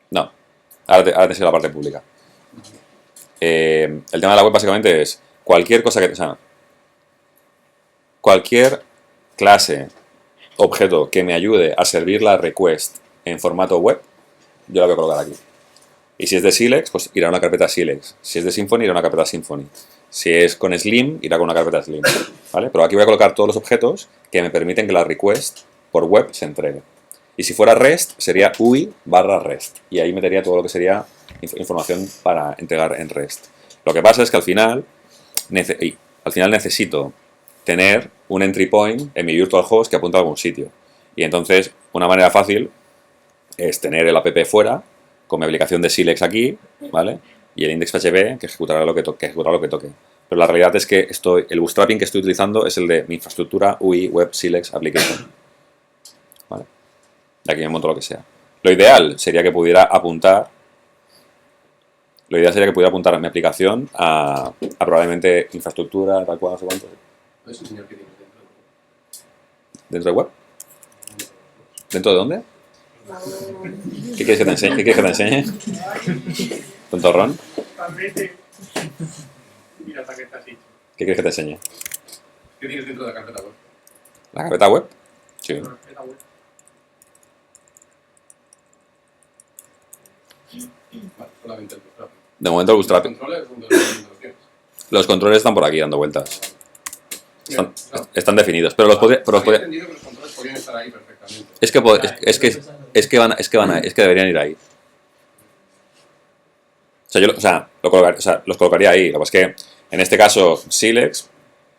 No. Ahora te enseño la parte pública. El tema de la web básicamente es cualquier cosa que... O sea, cualquier clase, objeto que me ayude a servir la request en formato web, yo la voy a colocar aquí. Y si es de Silex, pues irá a una carpeta Silex. Si es de Symfony, irá a una carpeta Symfony. Si es con Slim, irá con una carpeta Slim, ¿vale? Pero aquí voy a colocar todos los objetos que me permiten que la request por web se entregue. Y si fuera REST, sería UI / REST. Y ahí metería todo lo que sería información para entregar en REST. Lo que pasa es que al final necesito tener un entry point en mi virtual host que apunta a algún sitio. Y entonces, una manera fácil es tener el app fuera, con mi aplicación de Silex aquí, ¿vale? Y el index.php que ejecutará lo que toque. Pero la realidad es que el bootstrapping que estoy utilizando es el de mi infraestructura UI Web Silex Application, ¿vale? De aquí me monto lo que sea. Lo ideal sería que pudiera apuntar a mi aplicación a probablemente infraestructura, tal cual, no sé cuánto. ¿Puedes enseñar qué tienes ¿Dentro dentro? de web? ¿Dentro de dónde? ¿Qué quieres que te enseñe? ¿Tontorrón? Mira, para que está así. ¿Qué quieres que te enseñe? ¿Qué tienes dentro de la carpeta web? ¿La carpeta web? Sí. Vale, solamente el bootstrapping. De momento el bootstrapping. ¿Los controles dónde los tienes? Los controles están por aquí dando vueltas. Bien, Están definidos, pero los podría... había entendido que los controles podían estar ahí perfectamente. Es que deberían ir ahí. Los colocaría ahí. Lo que pasa es que en este caso Silex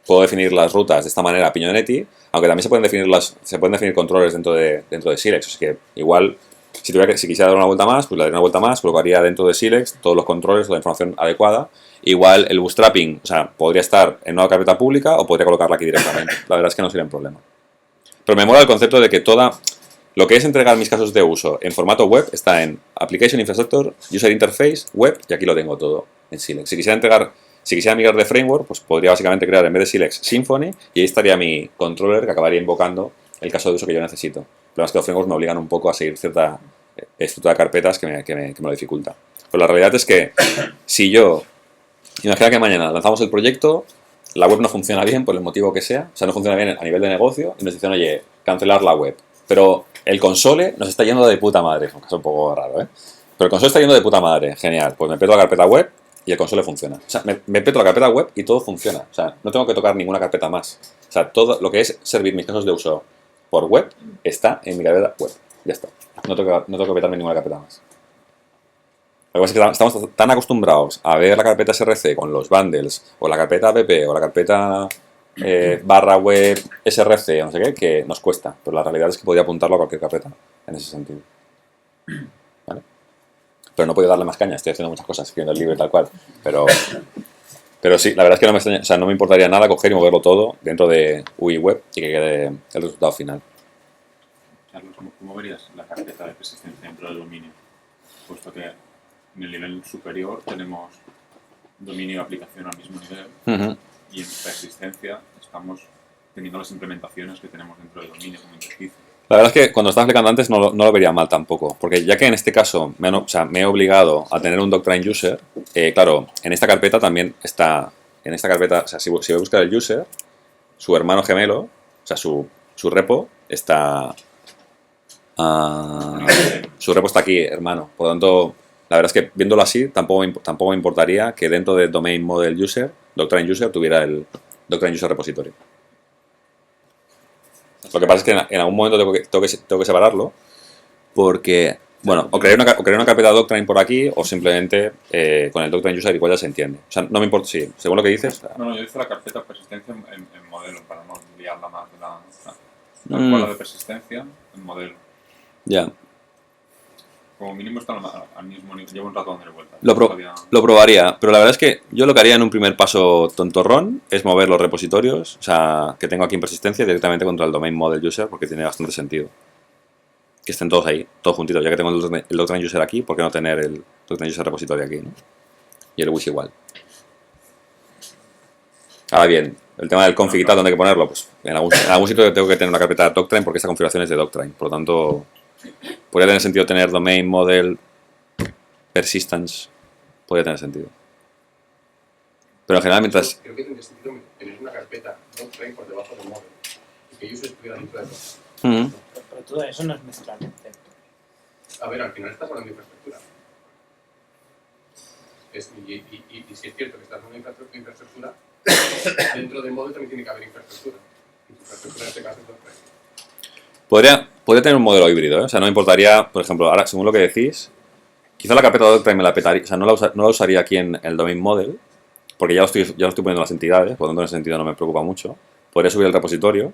puedo definir las rutas de esta manera Piñonetti, aunque también se pueden definir controles dentro de Silex. Así que igual si quisiera dar una vuelta más, pues le daría una vuelta más, colocaría dentro de Silex todos los controles, la información adecuada. Igual el bootstrapping, podría estar en una carpeta pública o podría colocarla aquí directamente. La verdad es que no sería un problema. Pero me mola el concepto de que lo que es entregar mis casos de uso en formato web está en Application Infrastructure, User Interface, Web, y aquí lo tengo todo en Silex. Si quisiera migrar de framework, pues podría básicamente crear en vez de Silex Symfony y ahí estaría mi controller que acabaría invocando el caso de uso que yo necesito. El problema es que los frameworks me obligan un poco a seguir cierta estructura de carpetas que me lo dificulta. Pero la realidad es que si imagina que mañana lanzamos el proyecto, la web no funciona bien por el motivo que sea, no funciona bien a nivel de negocio y nos dicen, oye, cancelar la web. Pero el console nos está yendo de puta madre, es un caso un poco raro, ¿eh? Pero el console está yendo de puta madre, genial. Pues me peto la carpeta web, y el console funciona. O sea, me peto la carpeta web y todo funciona. O sea, no tengo que tocar ninguna carpeta más. O sea, todo lo que es servir mis casos de uso por web está en mi carpeta web. Ya está. No tengo que petarme ninguna carpeta más. Lo que pasa es que estamos tan acostumbrados a ver la carpeta src con los bundles, o la carpeta app, o la carpeta barra web src, no sé qué, que nos cuesta. Pero la realidad es que podría apuntarlo a cualquier carpeta en ese sentido. ¿Vale? Pero no puedo darle más caña, estoy haciendo muchas cosas, escribiendo el libro y tal cual. Pero sí, la verdad es que no me extraña, o sea, no me importaría nada coger y moverlo todo dentro de UI Web y que quede el resultado final. Carlos, ¿cómo verías la carpeta de persistencia dentro del dominio? Puesto que en el nivel superior tenemos dominio y aplicación al mismo nivel, y en persistencia estamos teniendo las implementaciones que tenemos dentro del dominio como interficie. La verdad es que cuando estaba explicando antes no lo vería mal tampoco, porque ya que en este caso me he obligado a tener un Doctrine User, claro, en esta carpeta también está, o sea, si voy a buscar el user, su hermano gemelo, o sea, su repo está, su repo está aquí, hermano. Por lo tanto, la verdad es que viéndolo así, tampoco me importaría que dentro del Domain Model User, Doctrine User, tuviera el Doctrine User Repository. Lo que pasa es que en algún momento tengo que separarlo, porque, bueno, o crear una carpeta Doctrine por aquí, o simplemente con el Doctrine User igual ya se entiende. O sea, no me importa, sí, según lo que dices. No, yo hice la carpeta persistencia en modelo, para no liarla más de la escuela de persistencia en modelo. Ya. Como mínimo está al mismo nivel, llevo un rato dándole vueltas. Lo probaría, pero la verdad es que yo lo que haría en un primer paso tontorrón es mover los repositorios, o sea, que tengo aquí en persistencia directamente contra el Domain Model User, porque tiene bastante sentido. Que estén todos ahí, todos juntitos, ya que tengo el Doctrine User aquí, ¿por qué no tener el Doctrine User Repository aquí, ¿no? Y el wish igual. Ahora bien, el tema del config y tal, ¿dónde hay que ponerlo? Pues en algún sitio tengo que tener una carpeta de Doctrine porque esta configuración es de Doctrine, por lo tanto podría tener sentido tener Domain Model Persistence, podría tener sentido. Pero en general, mientras... Creo que tendría sentido tener una carpeta Doctrine por debajo del model y que user estuviera dentro de todo. Pero todo eso no es mezclar conceptos. A ver, al final estás hablando de infraestructura. Y si es cierto que estás hablando de infraestructura, dentro del modelo también tiene que haber infraestructura. Infraestructura en este caso es Doctrine. Podría tener un modelo híbrido, ¿eh? O sea, no me importaría, por ejemplo, ahora, según lo que decís, quizá la carpeta Doctrine me la petaría, o sea, no la usaría aquí en el Domain Model, porque ya lo estoy poniendo en las entidades, por lo tanto en ese sentido no me preocupa mucho. Podría subir el repositorio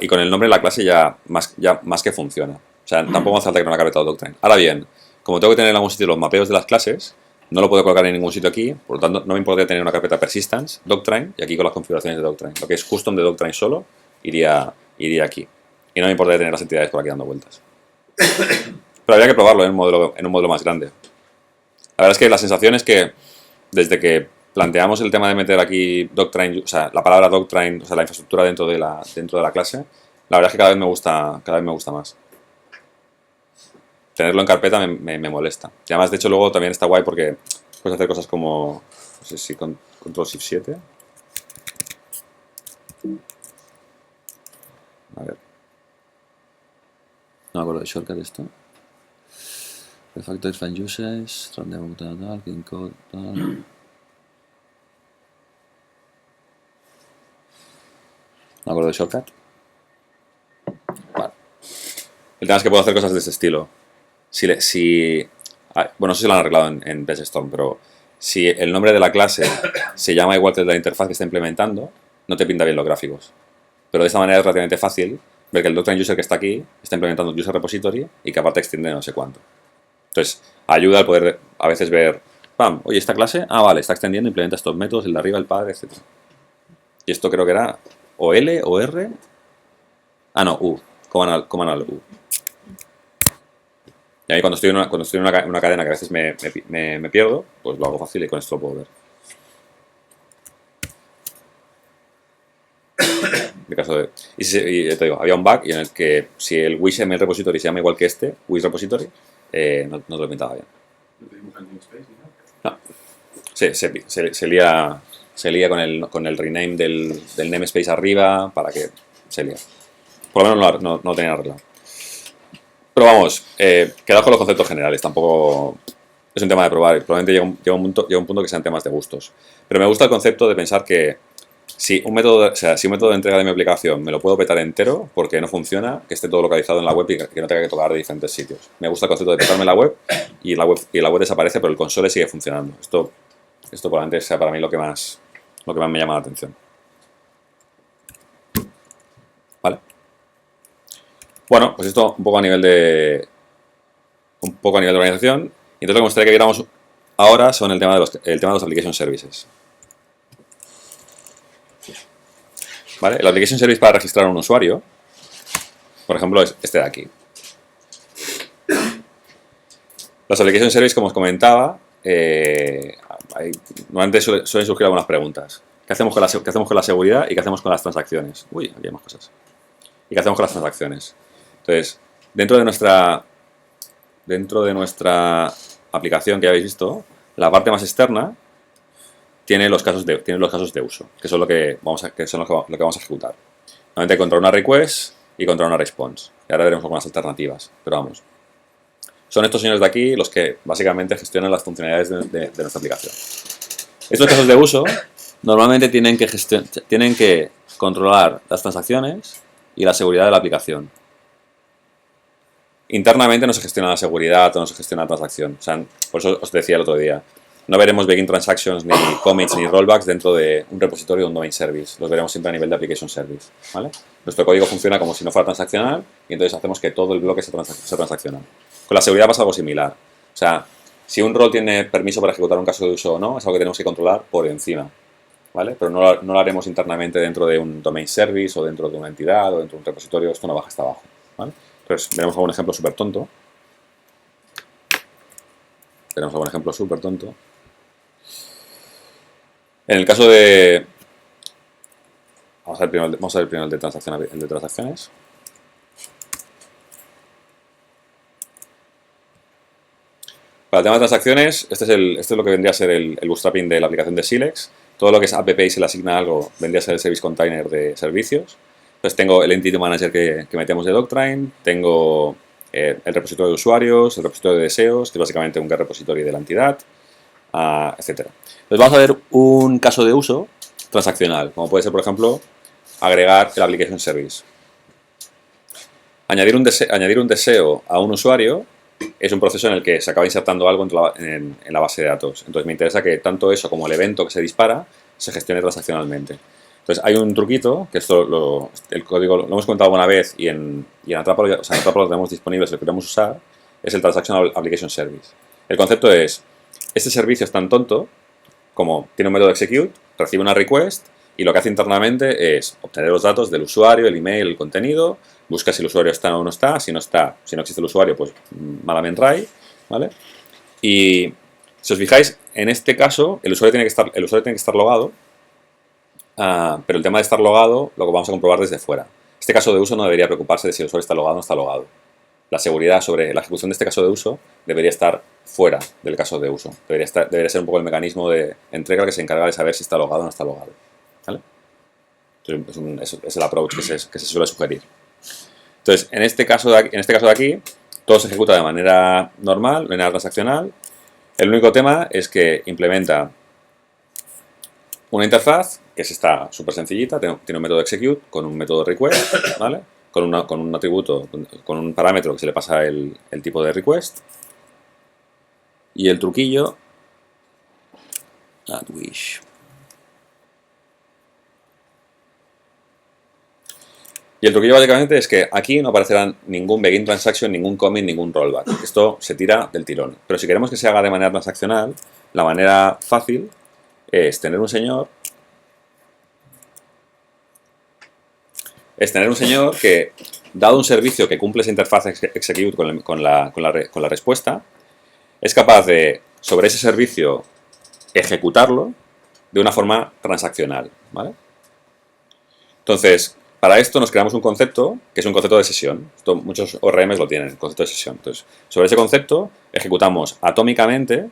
y con el nombre de la clase ya más que funciona. O sea, tampoco hace falta que no una carpeta Doctrine. Ahora bien, como tengo que tener en algún sitio los mapeos de las clases, no lo puedo colocar en ningún sitio aquí, por lo tanto no me importaría tener una carpeta Persistence, Doctrine, y aquí con las configuraciones de Doctrine. Lo que es custom de Doctrine solo, iría aquí. Y no me importaría tener las entidades por aquí dando vueltas. Pero habría que probarlo en un modelo más grande. La verdad es que la sensación es que desde que planteamos el tema de meter aquí Doctrine, o sea, la palabra Doctrine, o sea, la infraestructura dentro de la clase, la verdad es que cada vez me gusta más. Tenerlo en carpeta me molesta. Y además, de hecho, luego también está guay porque puedes hacer cosas como, no sé si Control Shift 7. A ver. No me acuerdo de shortcut de esto. Refactor fan uses, run demo tal, clean code tal. No me acuerdo de shortcut. Vale. El tema es que puedo hacer cosas de ese estilo. Bueno, no sé si lo han arreglado en PSStorm, pero si el nombre de la clase se llama igual que el de la interfaz que está implementando, no te pinta bien los gráficos. Pero de esta manera es relativamente fácil ver que el Doctrine User que está aquí está implementando un User Repository y que aparte extiende no sé cuánto. Entonces, ayuda al poder a veces ver, ¡pam! Oye, esta clase, vale, está extendiendo, implementa estos métodos, el de arriba, el padre, etc. Y esto creo que era o L o R. No, U. Command U. Y ahí cuando estoy en una cadena que a veces me pierdo, pues lo hago fácil y con esto lo puedo ver. En el caso de, y te digo, había un bug en el que si el WishML repository se llama igual que este, Wish repository, no te lo pintaba bien. ¿No tenemos namespace ni nada? No. Se lía con el rename del namespace arriba para que se lía. Por lo menos no lo tenían arreglado. Pero vamos, quedaos con los conceptos generales, tampoco... es un tema de probar. Probablemente llega un punto que sean temas de gustos. Pero me gusta el concepto de pensar que si un método de entrega de mi aplicación me lo puedo petar entero porque no funciona, que esté todo localizado en la web y que no tenga que tocar de diferentes sitios. Me gusta el concepto de petarme la web y la web desaparece, pero el console sigue funcionando. Esto probablemente sea para mí lo que más me llama la atención. ¿Vale? Bueno, pues esto un poco a nivel de organización. Y entonces lo que me gustaría que viéramos ahora son el tema de los application services. ¿Vale? El application service para registrar a un usuario, por ejemplo, es este de aquí. Los application service, como os comentaba, normalmente suelen surgir algunas preguntas. ¿Qué hacemos con la seguridad y qué hacemos con las transacciones? Uy, aquí hay más cosas. ¿Y qué hacemos con las transacciones? Entonces, dentro de nuestra aplicación que ya habéis visto, la parte más externa tiene los casos de uso, que son lo que vamos a ejecutar. Normalmente contra una request y contra una response. Y ahora veremos algunas alternativas, pero vamos. Son estos señores de aquí los que básicamente gestionan las funcionalidades de nuestra aplicación. Estos casos de uso normalmente tienen que controlar las transacciones y la seguridad de la aplicación. Internamente no se gestiona la seguridad o no se gestiona la transacción. O sea, por eso os decía el otro día, no veremos begin transactions, ni commits, ni rollbacks dentro de un repositorio de un domain service. Los veremos siempre a nivel de application service. ¿Vale? Nuestro código funciona como si no fuera transaccional y entonces hacemos que todo el bloque sea transaccional. Con la seguridad pasa algo similar. O sea, si un rol tiene permiso para ejecutar un caso de uso o no, es algo que tenemos que controlar por encima. ¿Vale? Pero no lo haremos internamente dentro de un domain service o dentro de una entidad o dentro de un repositorio. Esto no baja hasta abajo. ¿Vale? Entonces, veremos algún ejemplo súper tonto. En el caso de... Vamos a ver primero el de transacciones. Para el tema de transacciones, este es lo que vendría a ser el bootstrapping de la aplicación de Silex. Todo lo que es app y se le asigna algo vendría a ser el service container de servicios. Entonces tengo el Entity Manager que metemos de Doctrine, tengo el repositorio de usuarios, el repositorio de deseos, que es básicamente un get repository de la entidad, etc. Entonces vamos a ver un caso de uso transaccional, como puede ser, por ejemplo, agregar el Application Service. Añadir un deseo a un usuario es un proceso en el que se acaba insertando algo en la base de datos. Entonces me interesa que tanto eso como el evento que se dispara se gestione transaccionalmente. Entonces hay un truquito, que el código lo hemos comentado alguna vez y en Atrapalo lo tenemos disponible, si lo queremos usar, es el Transactional Application Service. El concepto es, este servicio es tan tonto como tiene un método execute, recibe una request y lo que hace internamente es obtener los datos del usuario, el email, el contenido, busca si el usuario está o no está, si no existe el usuario, pues malamente try, ¿vale? Y si os fijáis, en este caso el usuario tiene que estar logado. Pero el tema de estar logado lo vamos a comprobar desde fuera. Este caso de uso no debería preocuparse de si el usuario está logado o no está logado. La seguridad sobre la ejecución de este caso de uso debería estar fuera del caso de uso. Debería ser un poco el mecanismo de entrega que se encarga de saber si está logado o no está logado. ¿Vale? Entonces, es el approach que se suele sugerir. Entonces, en este caso de aquí, todo se ejecuta de manera normal, de manera transaccional. El único tema es que implementa una interfaz que es esta súper sencillita, tiene un método execute con un método request, ¿vale? Con un atributo, con un parámetro que se le pasa el tipo de request. Y el truquillo... Y el truquillo básicamente es que aquí no aparecerá ningún begin transaction, ningún commit, ningún rollback. Esto se tira del tirón. Pero si queremos que se haga de manera transaccional, la manera fácil es tener un señor que, dado un servicio que cumple esa interfaz execute con la respuesta, es capaz de, sobre ese servicio, ejecutarlo de una forma transaccional, ¿vale? Entonces, para esto nos creamos un concepto, que es un concepto de sesión. Muchos ORMs lo tienen, el concepto de sesión. Entonces, sobre ese concepto, ejecutamos atómicamente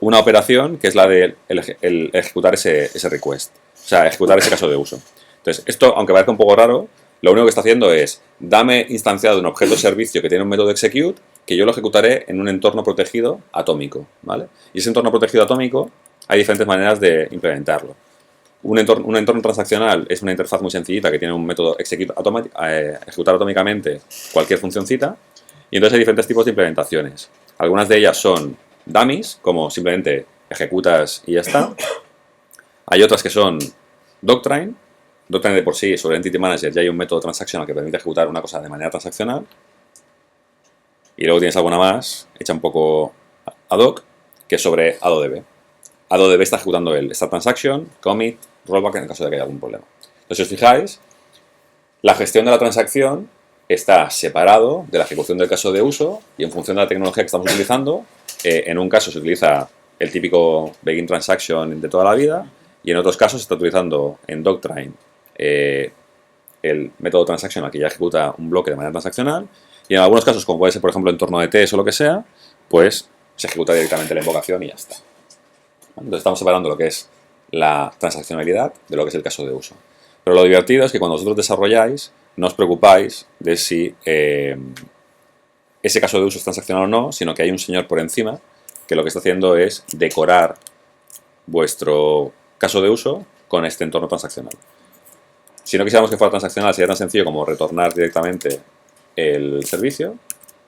una operación que es la de el ejecutar ese request. O sea, ejecutar ese caso de uso. Entonces, esto, aunque parezca un poco raro, lo único que está haciendo es, dame instanciado un objeto servicio que tiene un método execute que yo lo ejecutaré en un entorno protegido atómico, ¿vale? Y ese entorno protegido atómico hay diferentes maneras de implementarlo. Un entorno transaccional es una interfaz muy sencillita que tiene un método ejecutar atómicamente cualquier funcioncita, y entonces hay diferentes tipos de implementaciones. Algunas de ellas son dummies, como simplemente ejecutas y ya está. Hay otras que son Doctrine. Doctrine de por sí, sobre Entity Manager, ya hay un método transaccional que permite ejecutar una cosa de manera transaccional. Y luego tienes alguna más, hecha un poco ad hoc, que es sobre ADODB. ADODB está ejecutando el start transaction, commit, rollback en el caso de que haya algún problema. Entonces, si os fijáis, la gestión de la transacción está separado de la ejecución del caso de uso, y en función de la tecnología que estamos utilizando, en un caso se utiliza el típico begin transaction de toda la vida, y en otros casos se está utilizando en Doctrine el método transactional que ya ejecuta un bloque de manera transaccional, y en algunos casos, como puede ser por ejemplo en torno de test o lo que sea, pues se ejecuta directamente la invocación y ya está. Entonces estamos separando lo que es la transaccionalidad de lo que es el caso de uso. Pero lo divertido es que cuando vosotros desarrolláis, no os preocupáis de si ese caso de uso es transaccional o no, sino que hay un señor por encima que lo que está haciendo es decorar vuestro caso de uso con este entorno transaccional. Si no quisiéramos que fuera transaccional, sería tan sencillo como retornar directamente el servicio,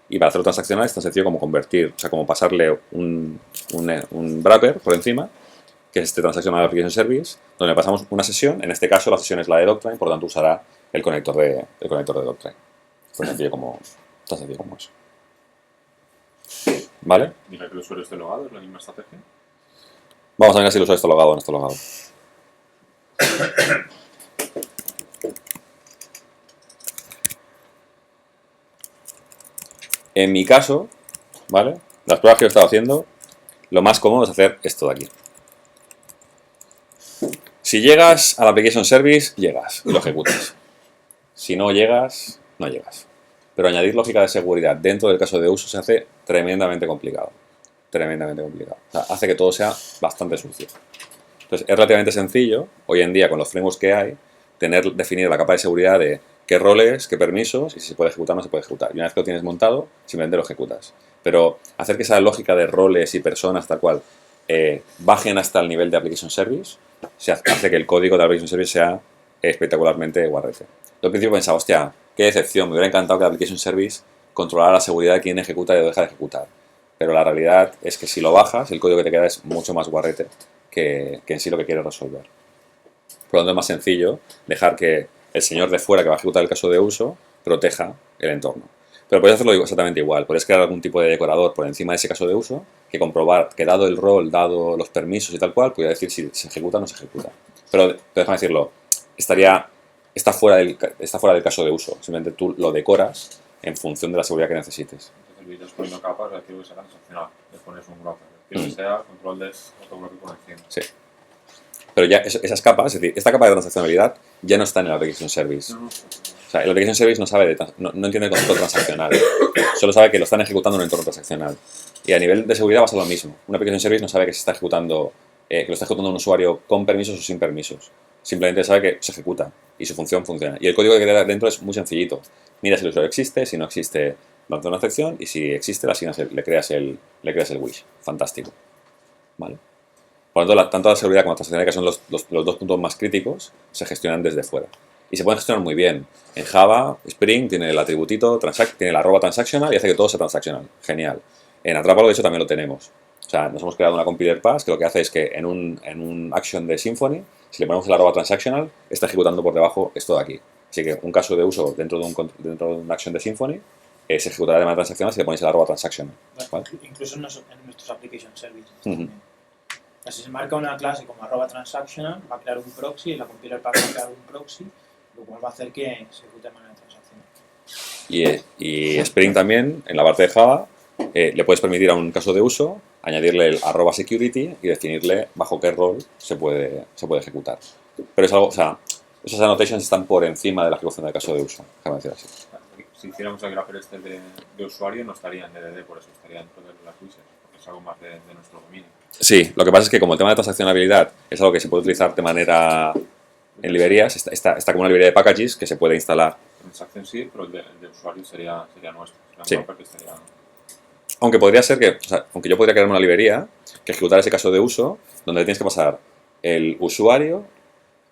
y para hacerlo transaccional es tan sencillo como convertir, o sea, como pasarle un wrapper por encima, que es este Transactional Application Service, donde pasamos una sesión. En este caso la sesión es la de Doctrine, por lo tanto usará el conector de Doctrine. Tan sencillo como eso. ¿Vale? Mira que el usuario esté logado, es la misma estrategia. Vamos a ver si el usuario está logado o no está logado. En mi caso, ¿vale? Las pruebas que he estado haciendo, lo más cómodo es hacer esto de aquí. Si llegas al Application Service, llegas y lo ejecutas. Si no llegas, no llegas. Pero añadir lógica de seguridad dentro del caso de uso se hace tremendamente complicado. Tremendamente complicado. O sea, hace que todo sea bastante sucio. Entonces, es relativamente sencillo, hoy en día, con los frameworks que hay, definir la capa de seguridad de qué roles, qué permisos, y si se puede ejecutar o no se puede ejecutar. Y una vez que lo tienes montado, simplemente lo ejecutas. Pero hacer que esa lógica de roles y personas, tal cual, bajen hasta el nivel de Application Service, hace que el código de Application Service sea espectacularmente guarrete. Yo al principio pensaba, hostia, qué decepción, me hubiera encantado que el Application Service controlara la seguridad de quién ejecuta y deja de ejecutar. Pero la realidad es que si lo bajas, el código que te queda es mucho más guarrete que en sí lo que quieres resolver. Por lo tanto, es más sencillo dejar que el señor de fuera que va a ejecutar el caso de uso proteja el entorno. Pero puedes hacerlo exactamente igual. Puedes crear algún tipo de decorador por encima de ese caso de uso que comprobar que dado el rol, dado los permisos y tal cual, pudiera decir si se ejecuta o no se ejecuta. Pero déjame decirlo, está fuera del caso de uso. Simplemente tú lo decoras en función de la seguridad que necesites. Entonces, el vídeo es poniendo capas, el archivo que sea transaccional. Le pones un bloque. El que sea control de otro bloque por encima. Sí. Pero ya esas capas, es decir, esta capa de transaccionalidad ya no está en el Application Service. O sea, el Application Service no entiende el control transaccional. Solo sabe que lo están ejecutando en un entorno transaccional. Y a nivel de seguridad va a ser lo mismo. Un Application Service no sabe que se está ejecutando, que lo está ejecutando un usuario con permisos o sin permisos. Simplemente sabe que se ejecuta y su función funciona. Y el código que queda dentro es muy sencillito. Mira si el usuario existe, si no existe, lanza una excepción, y si existe, le creas el wish. Fantástico. ¿Vale? Por lo tanto, tanto la seguridad como la transaccionalidad, que son los dos puntos más críticos, se gestionan desde fuera. Y se pueden gestionar muy bien. En Java, Spring tiene el atributito, tiene la @transactional y hace que todo sea transactional. Genial. En Atrápalo, de hecho, también lo tenemos. O sea, nos hemos creado una compiler pass que lo que hace es que en un action de Symfony, si le ponemos el @transactional, está ejecutando por debajo esto de aquí. Así que un caso de uso dentro de un action de Symfony se ejecutará de manera transaccional si le ponéis el @transactional. ¿Vale? Incluso en nuestros application services. Uh-huh. Si se marca una clase como @transactional, va a crear un proxy y la compiler pass va a crear un proxy, lo cual va a hacer que se ejecute de manera transaccional. Y Spring también, en la parte de Java, le puedes permitir a un caso de uso añadirle el @security y definirle bajo qué rol se puede ejecutar. Pero es algo, o sea, esos annotations están por encima de la ejecución del caso de uso, déjame decir así. Si hiciéramos el grapher este de usuario, no estaría en DDD, por eso estaría dentro de las wishes, porque es algo más de nuestro dominio. Sí, lo que pasa es que como el tema de transaccionabilidad es algo que se puede utilizar de manera en librerías, está como una librería de packages que se puede instalar. Transaction sí, pero el de usuario sería nuestro. Sí. Que estaría Aunque podría ser que, o sea, aunque yo podría crear una librería que ejecutara ese caso de uso, donde tienes que pasar el usuario, o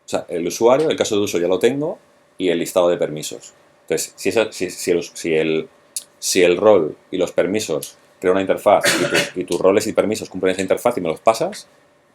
sea, el caso de uso ya lo tengo, y el listado de permisos. Entonces, si el rol y los permisos crea una interfaz y tus roles y permisos cumplen esa interfaz y me los pasas,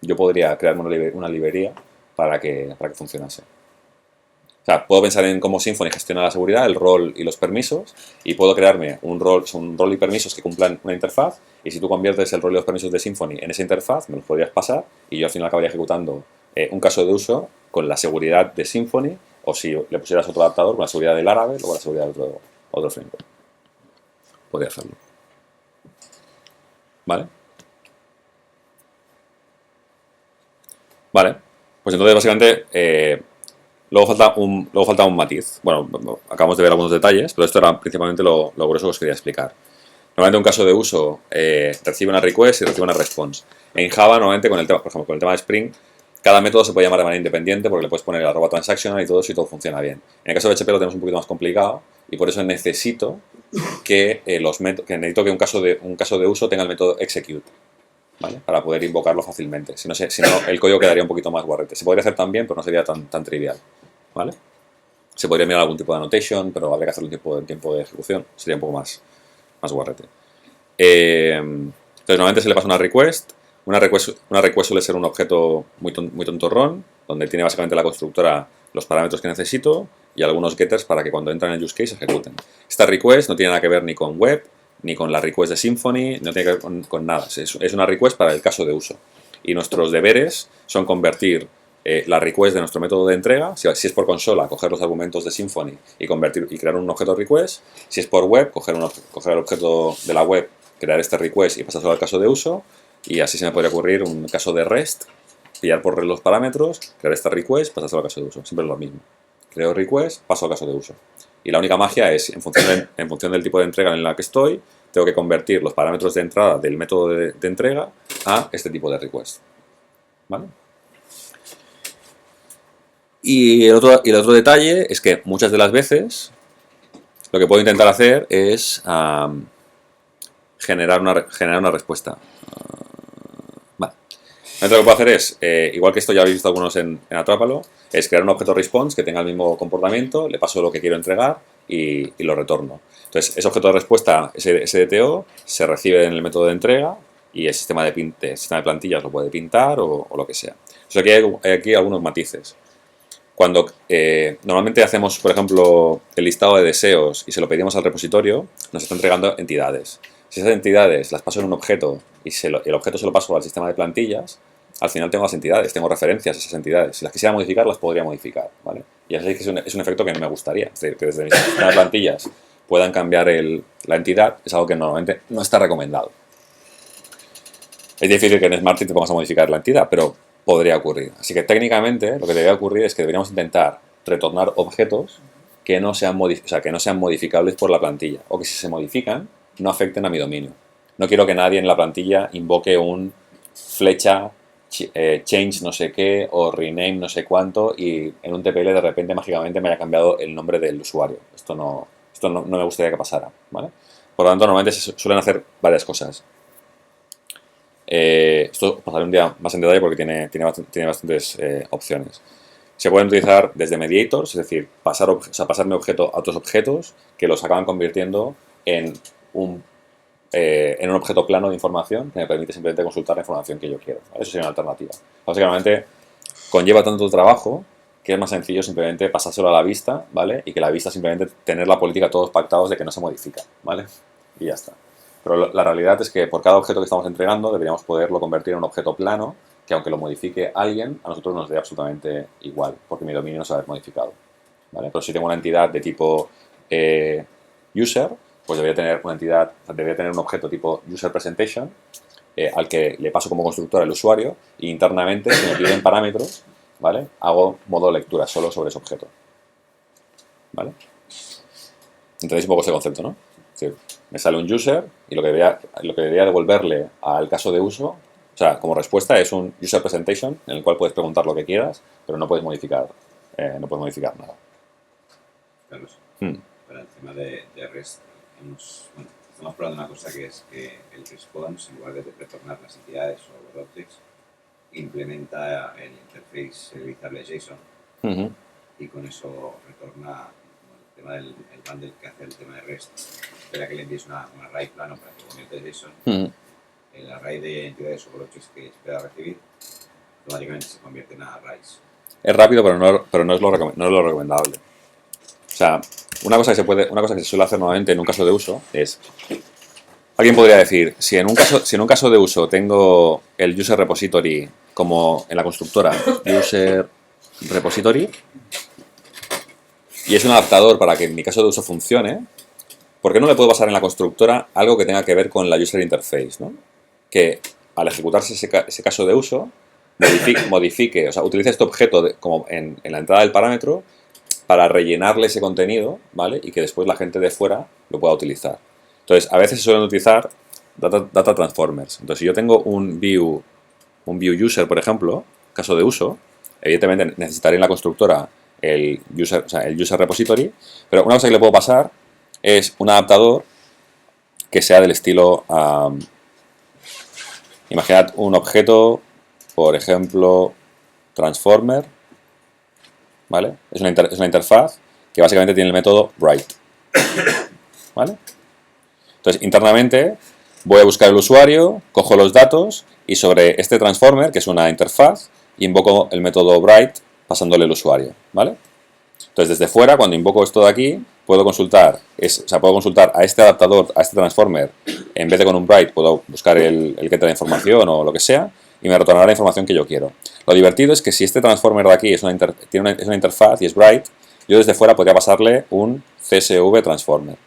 yo podría crearme una librería para que funcionase. O sea, puedo pensar en cómo Symfony gestiona la seguridad, el rol y los permisos, y puedo crearme un rol y permisos que cumplan una interfaz, y si tú conviertes el rol y los permisos de Symfony en esa interfaz, me los podrías pasar, y yo al final acabaría ejecutando un caso de uso con la seguridad de Symfony, o si le pusieras otro adaptador con la seguridad del Laravel o con la seguridad de otro framework. Podría hacerlo. ¿Vale? Vale. Pues entonces, básicamente, luego falta un matiz. Bueno, acabamos de ver algunos detalles, pero esto era principalmente lo grueso que os quería explicar. Normalmente un caso de uso recibe una request y recibe una response. En Java, normalmente, por ejemplo, con el tema de Spring, cada método se puede llamar de manera independiente porque le puedes poner el @transactional y todo eso y todo funciona bien. En el caso de PHP lo tenemos un poquito más complicado y por eso necesito que un caso de uso tenga el método execute, ¿vale? Para poder invocarlo fácilmente. Si no, el código quedaría un poquito más guarrete. Se podría hacer también, pero no sería tan trivial, ¿vale? Se podría mirar algún tipo de annotation, pero habría que hacerlo en tiempo de ejecución. Sería un poco más guarrete. Entonces, normalmente se le pasa una request. Una request suele ser un objeto muy tontorrón, donde tiene básicamente la constructora los parámetros que necesito y algunos getters para que cuando entran en el use case ejecuten. Esta request no tiene nada que ver ni con web, ni con la request de Symfony, no tiene que ver con nada. Es una request para el caso de uso. Y nuestros deberes son convertir la request de nuestro método de entrega, si es por consola, coger los argumentos de Symfony y crear un objeto request. Si es por web, coger el objeto de la web, crear este request y pasárselo al caso de uso. Y así se me podría ocurrir un caso de REST, pillar por los parámetros, crear esta request, pasárselo al caso de uso. Siempre es lo mismo. Creo request, paso al caso de uso. Y la única magia es, en función del tipo de entrega en la que estoy, tengo que convertir los parámetros de entrada del método de entrega a este tipo de request. ¿Vale? Y el otro detalle es que muchas de las veces lo que puedo intentar hacer es generar una respuesta. Vale. Entonces lo que puedo hacer es, igual que esto ya habéis visto algunos en Atrápalo, es crear un objeto response que tenga el mismo comportamiento, le paso lo que quiero entregar y lo retorno. Entonces, ese objeto de respuesta, ese DTO, se recibe en el método de entrega y el sistema de plantillas lo puede pintar o lo que sea. Entonces, aquí hay algunos matices. Cuando normalmente hacemos, por ejemplo, el listado de deseos y se lo pedimos al repositorio, nos está entregando entidades. Si esas entidades las paso en un objeto y el objeto se lo paso al sistema de plantillas, al final tengo las entidades, tengo referencias a esas entidades. Si las quisiera modificar, las podría modificar, ¿vale? Y así que es un efecto que no me gustaría. Es decir, que desde mi sistema de plantillas puedan cambiar la entidad, es algo que normalmente no está recomendado. Es difícil que en Smarty te pongas a modificar la entidad, pero podría ocurrir. Así que técnicamente lo que debería ocurrir es que deberíamos intentar retornar objetos que no sean modificables por la plantilla, o que si se modifican no afecten a mi dominio. No quiero que nadie en la plantilla invoque un flecha change no sé qué o rename no sé cuánto y en un TPL de repente mágicamente me haya cambiado el nombre del usuario. Esto no me gustaría que pasara, ¿vale? Por lo tanto, normalmente se suelen hacer varias cosas. Esto pasaré un día más en detalle porque tiene bastantes opciones. Se pueden utilizar desde mediators, es decir, pasarme objeto a otros objetos que los acaban convirtiendo en un objeto plano de información que me permite simplemente consultar la información que yo quiero, ¿vale? Eso sería una alternativa. Básicamente, conlleva tanto trabajo que es más sencillo simplemente pasárselo a la vista, ¿vale? Y que la vista simplemente tener la política todos pactados de que no se modifica, ¿vale? Y ya está. Pero la realidad es que por cada objeto que estamos entregando deberíamos poderlo convertir en un objeto plano que aunque lo modifique alguien, a nosotros nos dé absolutamente igual, porque mi dominio no se va a haber modificado, ¿vale? Pero si tengo una entidad de tipo user, pues debería tener un objeto tipo user presentation al que le paso como constructor al usuario y internamente, si me piden parámetros, ¿vale? Hago modo lectura solo sobre ese objeto, ¿vale? ¿Entendéis un poco ese concepto, no? Sí. Me sale un user y lo que debería devolverle al caso de uso, o sea, como respuesta es un user presentation en el cual puedes preguntar lo que quieras, pero no puedes modificar nada. Carlos, para el tema de REST, Estamos probando una cosa que es que el response, en lugar de retornar las entidades o los objects, implementa el interface serializable JSON y con eso retorna el tema del el bundle que hace el tema de REST. Espera que le envíes un array plano para que convierta el JSON. El array de entidades o objects que espera recibir automáticamente se convierte en arrays. Es rápido, pero no es lo recomendable. O sea, una cosa que se suele hacer normalmente en un caso de uso es... Alguien podría decir, si en un caso de uso tengo el user repository como en la constructora user repository y es un adaptador para que en mi caso de uso funcione, ¿por qué no le puedo pasar en la constructora algo que tenga que ver con la user interface, ¿no? Que al ejecutarse ese caso de uso modifique, o sea, utilice este objeto como en la entrada del parámetro para rellenarle ese contenido, ¿vale? Y que después la gente de fuera lo pueda utilizar. Entonces, a veces se suelen utilizar data transformers. Entonces, si yo tengo un view user, por ejemplo, caso de uso, evidentemente necesitaré en la constructora el user repository, pero una cosa que le puedo pasar es un adaptador que sea del estilo, imaginad un objeto, por ejemplo, transformer, ¿vale? Es una interfaz que básicamente tiene el método write, ¿vale? Entonces, internamente voy a buscar el usuario, cojo los datos y sobre este transformer, que es una interfaz, invoco el método write pasándole el usuario, ¿vale? Entonces, desde fuera, cuando invoco esto de aquí, puedo consultar a este adaptador, a este transformer, en vez de con un write, puedo buscar el get de la información o lo que sea, y me retornará la información que yo quiero. Lo divertido es que si este transformer de aquí es una interfaz y es write, yo desde fuera podría pasarle un CSV transformer,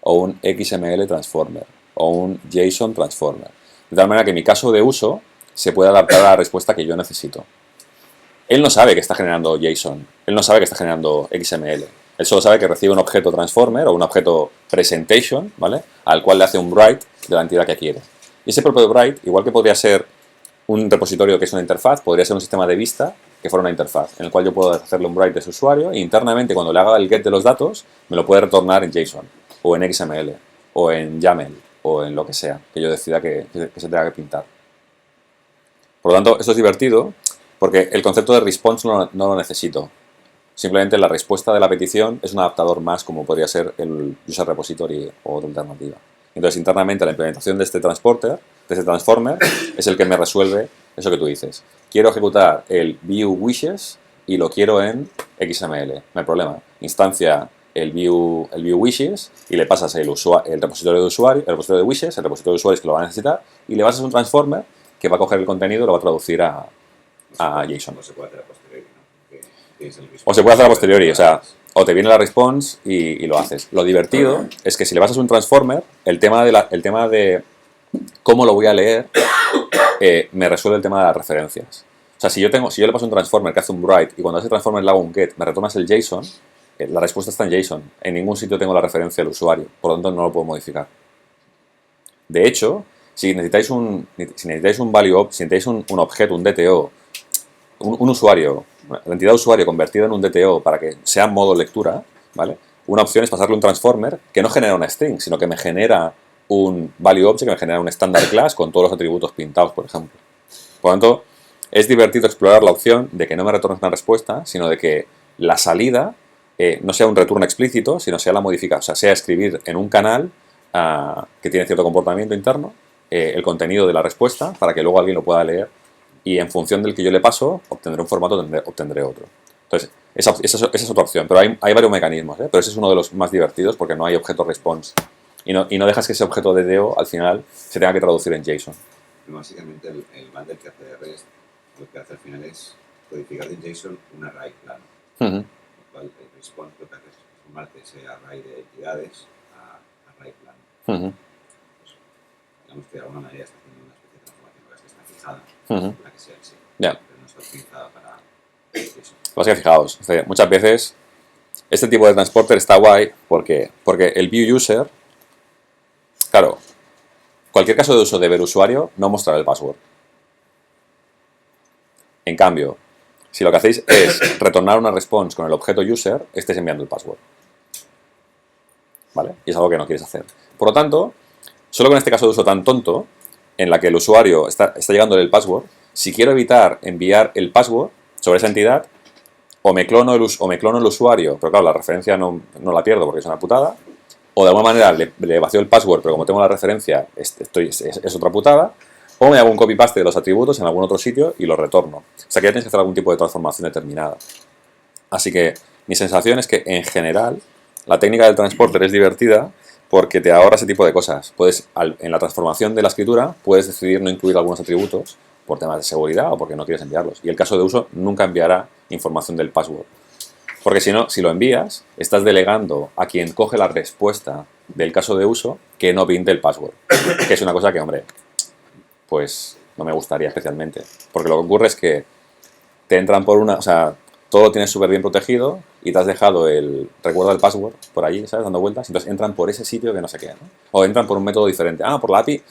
o un XML transformer, o un JSON transformer. De tal manera que en mi caso de uso se puede adaptar a la respuesta que yo necesito. Él no sabe que está generando JSON, él no sabe que está generando XML. Él solo sabe que recibe un objeto transformer o un objeto presentation, ¿vale? Al cual le hace un write de la entidad que quiere. Y ese propio write, igual que podría ser un repositorio que es una interfaz, podría ser un sistema de vista que fuera una interfaz, en el cual yo puedo hacerle un write de ese usuario e internamente cuando le haga el get de los datos, me lo puede retornar en JSON, o en XML, o en YAML, o en lo que sea, que yo decida que se tenga que pintar. Por lo tanto, esto es divertido, porque el concepto de response no lo necesito. Simplemente la respuesta de la petición es un adaptador más, como podría ser el user repository o otra alternativa. Entonces, internamente, la implementación de este transporter, de este transformer, es el que me resuelve eso que tú dices. Quiero ejecutar el view wishes y lo quiero en XML. No hay problema. Instancia el view wishes y le pasas el repositorio de usuario, el repositorio de wishes, el repositorio de usuarios que lo van a necesitar, y le pasas un transformer que va a coger el contenido y lo va a traducir a JSON. O se puede hacer a posteriori, ¿no? O se puede hacer a posteriori, o sea, o te viene la response y lo haces. Lo divertido es que si le pasas un transformer, el tema de cómo lo voy a leer me resuelve el tema de las referencias. O sea, si yo le paso un transformer que hace un write y cuando a ese transformer le hago un get, me retornas el JSON, la respuesta está en JSON. En ningún sitio tengo la referencia del usuario, por lo tanto no lo puedo modificar. De hecho, si necesitáis un value, si necesitáis un objeto, un DTO, un usuario, la entidad usuario convertida en un DTO para que sea modo lectura, ¿vale? Una opción es pasarle un transformer que no genera una string, sino que me genera un value object, que me genera un standard class con todos los atributos pintados, por ejemplo. Por lo tanto, es divertido explorar la opción de que no me retornes una respuesta, sino de que la salida no sea un return explícito, sino sea la modificación, o sea, sea escribir en un canal que tiene cierto comportamiento interno el contenido de la respuesta para que luego alguien lo pueda leer y en función del que yo le paso obtendré un formato, obtendré otro. Entonces, esa es otra opción, pero hay varios mecanismos, pero ese es uno de los más divertidos porque no hay objeto response y no dejas que ese objeto de DTO al final se tenga que traducir en JSON. Pero básicamente el bundle que hace REST lo que hace al final es codificar en JSON un array plano. Lo cual el response lo que hace es transformarte ese array de entidades a array plano. Pues, digamos que de alguna manera está haciendo una especie de transformación que está fijada para que sea así. Yeah. Pero no está utilizada para JSON. Pues que fijaos, muchas veces este tipo de transporter está guay porque el view user, claro, cualquier caso de uso de ver usuario no mostrará el password. En cambio, si lo que hacéis es retornar una response con el objeto user, estáis enviando el password. ¿vale? Y es algo que no quieres hacer. Por lo tanto, solo con este caso de uso tan tonto, en la que el usuario está llegándole el password, si quiero evitar enviar el password sobre esa entidad, o me clono el usuario, pero claro, la referencia no la pierdo porque es una putada, o de alguna manera le vacío el password, pero como tengo la referencia es otra putada, o me hago un copy-paste de los atributos en algún otro sitio y los retorno. O sea que ya tienes que hacer algún tipo de transformación determinada. Así que mi sensación es que en general la técnica del transporter es divertida porque te ahorra ese tipo de cosas. En la transformación de la escritura puedes decidir no incluir algunos atributos por temas de seguridad o porque no quieres enviarlos. Y el caso de uso nunca enviará información del password. Porque si no, si lo envías, estás delegando a quien coge la respuesta del caso de uso que no pinte el password. Que es una cosa que, hombre, pues no me gustaría especialmente. Porque lo que ocurre es que te entran por una... O sea, todo lo tienes súper bien protegido y te has dejado recuerdo del password por allí, ¿sabes? Dando vueltas. Entonces entran por ese sitio que no sé qué, ¿no? O entran por un método diferente. Ah, por la API,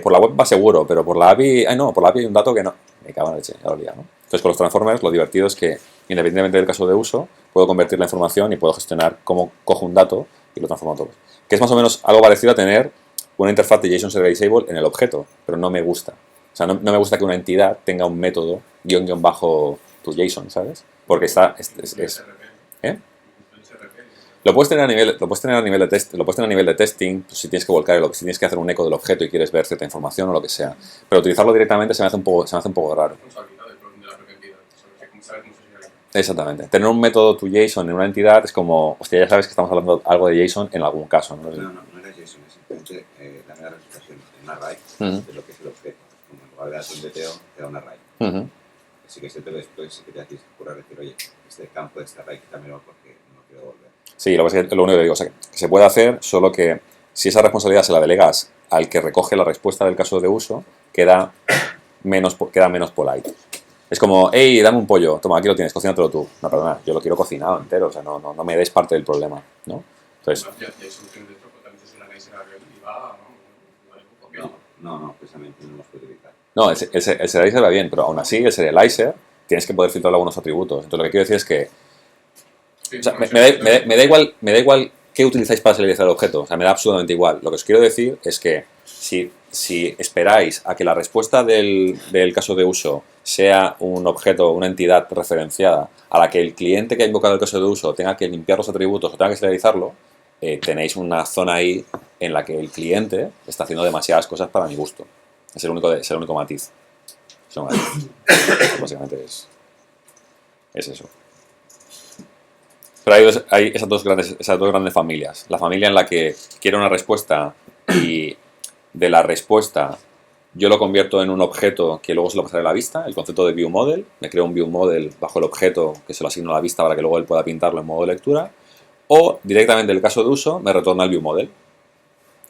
por la web va seguro, pero por la API... no, por la API hay un dato que no. Me cago en la leche, ya lo olía, ¿no? Entonces con los transformers lo divertido es que, independientemente del caso de uso, puedo convertir la información y puedo gestionar cómo cojo un dato y lo transformo todo. Que es más o menos algo parecido a tener una interfaz de JSON Serializable en el objeto, pero no me gusta. O sea, no me gusta que una entidad tenga un método guión bajo tu JSON, ¿sabes? Porque ¿eh? Lo puedes tener a nivel de testing, pues si tienes que volcar si tienes que hacer un eco del objeto y quieres ver cierta información o lo que sea. Pero utilizarlo directamente se me hace un poco raro. Exactamente. Tener un método to JSON en una entidad es como, hostia, ya sabes que estamos hablando algo de JSON en algún caso, ¿no? No era JSON, es simplemente darle la representación en un array de lo que es el objeto. Como en lugar de darte un DTO, te da un array. Así que siempre después sí que te tienes que ocurrir decir, oye, este campo de este array quítamelo porque no quiero volver. Sí, lo único que digo, o sea, que se puede hacer, solo que si esa responsabilidad se la delegas al que recoge la respuesta del caso de uso, queda menos polite. Es como, hey, dame un pollo, toma, aquí lo tienes, cocínatelo tú. No, perdona, yo lo quiero cocinado entero, o sea, no me des parte del problema, ¿no? Entonces... No, precisamente no los puedo utilizar. No, el serializer va bien, pero aún así el serializer tienes que poder filtrar algunos atributos. Entonces lo que quiero decir es que... O sea, me da igual qué utilizáis para serializar el objeto, o sea, me da absolutamente igual. Lo que os quiero decir es que si esperáis a que la respuesta del caso de uso sea un objeto, una entidad referenciada, a la que el cliente que ha invocado el caso de uso tenga que limpiar los atributos o tenga que serializarlo, tenéis una zona ahí en la que el cliente está haciendo demasiadas cosas para mi gusto. Es el único matiz. Básicamente es eso. Pero hay esas dos grandes familias. La familia en la que quiero una respuesta y de la respuesta yo lo convierto en un objeto que luego se lo pasaré a la vista, el concepto de view model. Me creo un view model bajo el objeto que se lo asigno a la vista para que luego él pueda pintarlo en modo de lectura. O directamente en el caso de uso me retorna el view model.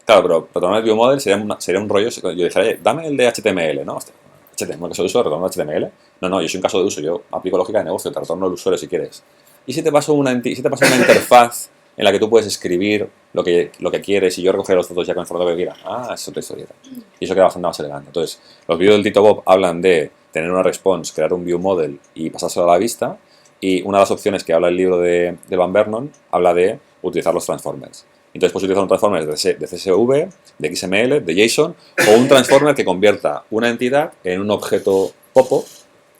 Claro, pero retornar el view model sería un rollo. Yo diría, dame el de HTML, ¿no? HTML, en el caso de uso, retorno HTML. No, yo soy un caso de uso, yo aplico lógica de negocio, te retorno el usuario si quieres. ¿Y si te paso una interfaz en la que tú puedes escribir lo que quieres y yo recogeré los datos ya con el formato que quiera? Ah, es otra historieta. Y eso queda bastante más elegante. Entonces, los vídeos del Tito Bob hablan de tener una response, crear un view model y pasárselo a la vista. Y una de las opciones que habla el libro de Van Vernon habla de utilizar los transformers. Entonces puedes utilizar un transformer de CSV, de XML, de JSON o un transformer que convierta una entidad en un objeto popo,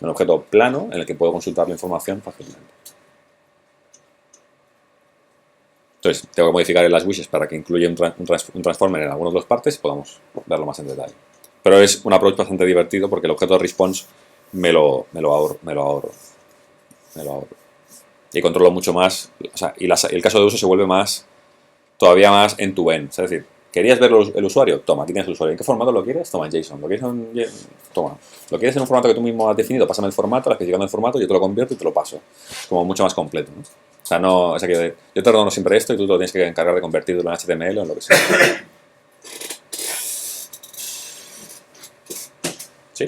un objeto plano en el que puedo consultar la información fácilmente. Entonces tengo que modificar en las wishes para que incluya un transformer en algunas de las partes y podamos verlo más en detalle. Pero es un approach bastante divertido porque el objeto de response me lo ahorro. Y controlo mucho más, o sea, y el caso de uso se vuelve todavía más end-to-end. Es decir, ¿querías ver el usuario? Toma, aquí tienes el usuario. ¿En qué formato lo quieres? Toma, en JSON. Toma. ¿Lo quieres en un formato que tú mismo has definido? Pásame el formato, la especificación del formato, yo te lo convierto y te lo paso. Es como mucho más completo, ¿no? O sea, o sea que yo te ordono siempre esto y tú te lo tienes que encargar de convertirlo en HTML o en lo que sea. ¿Sí?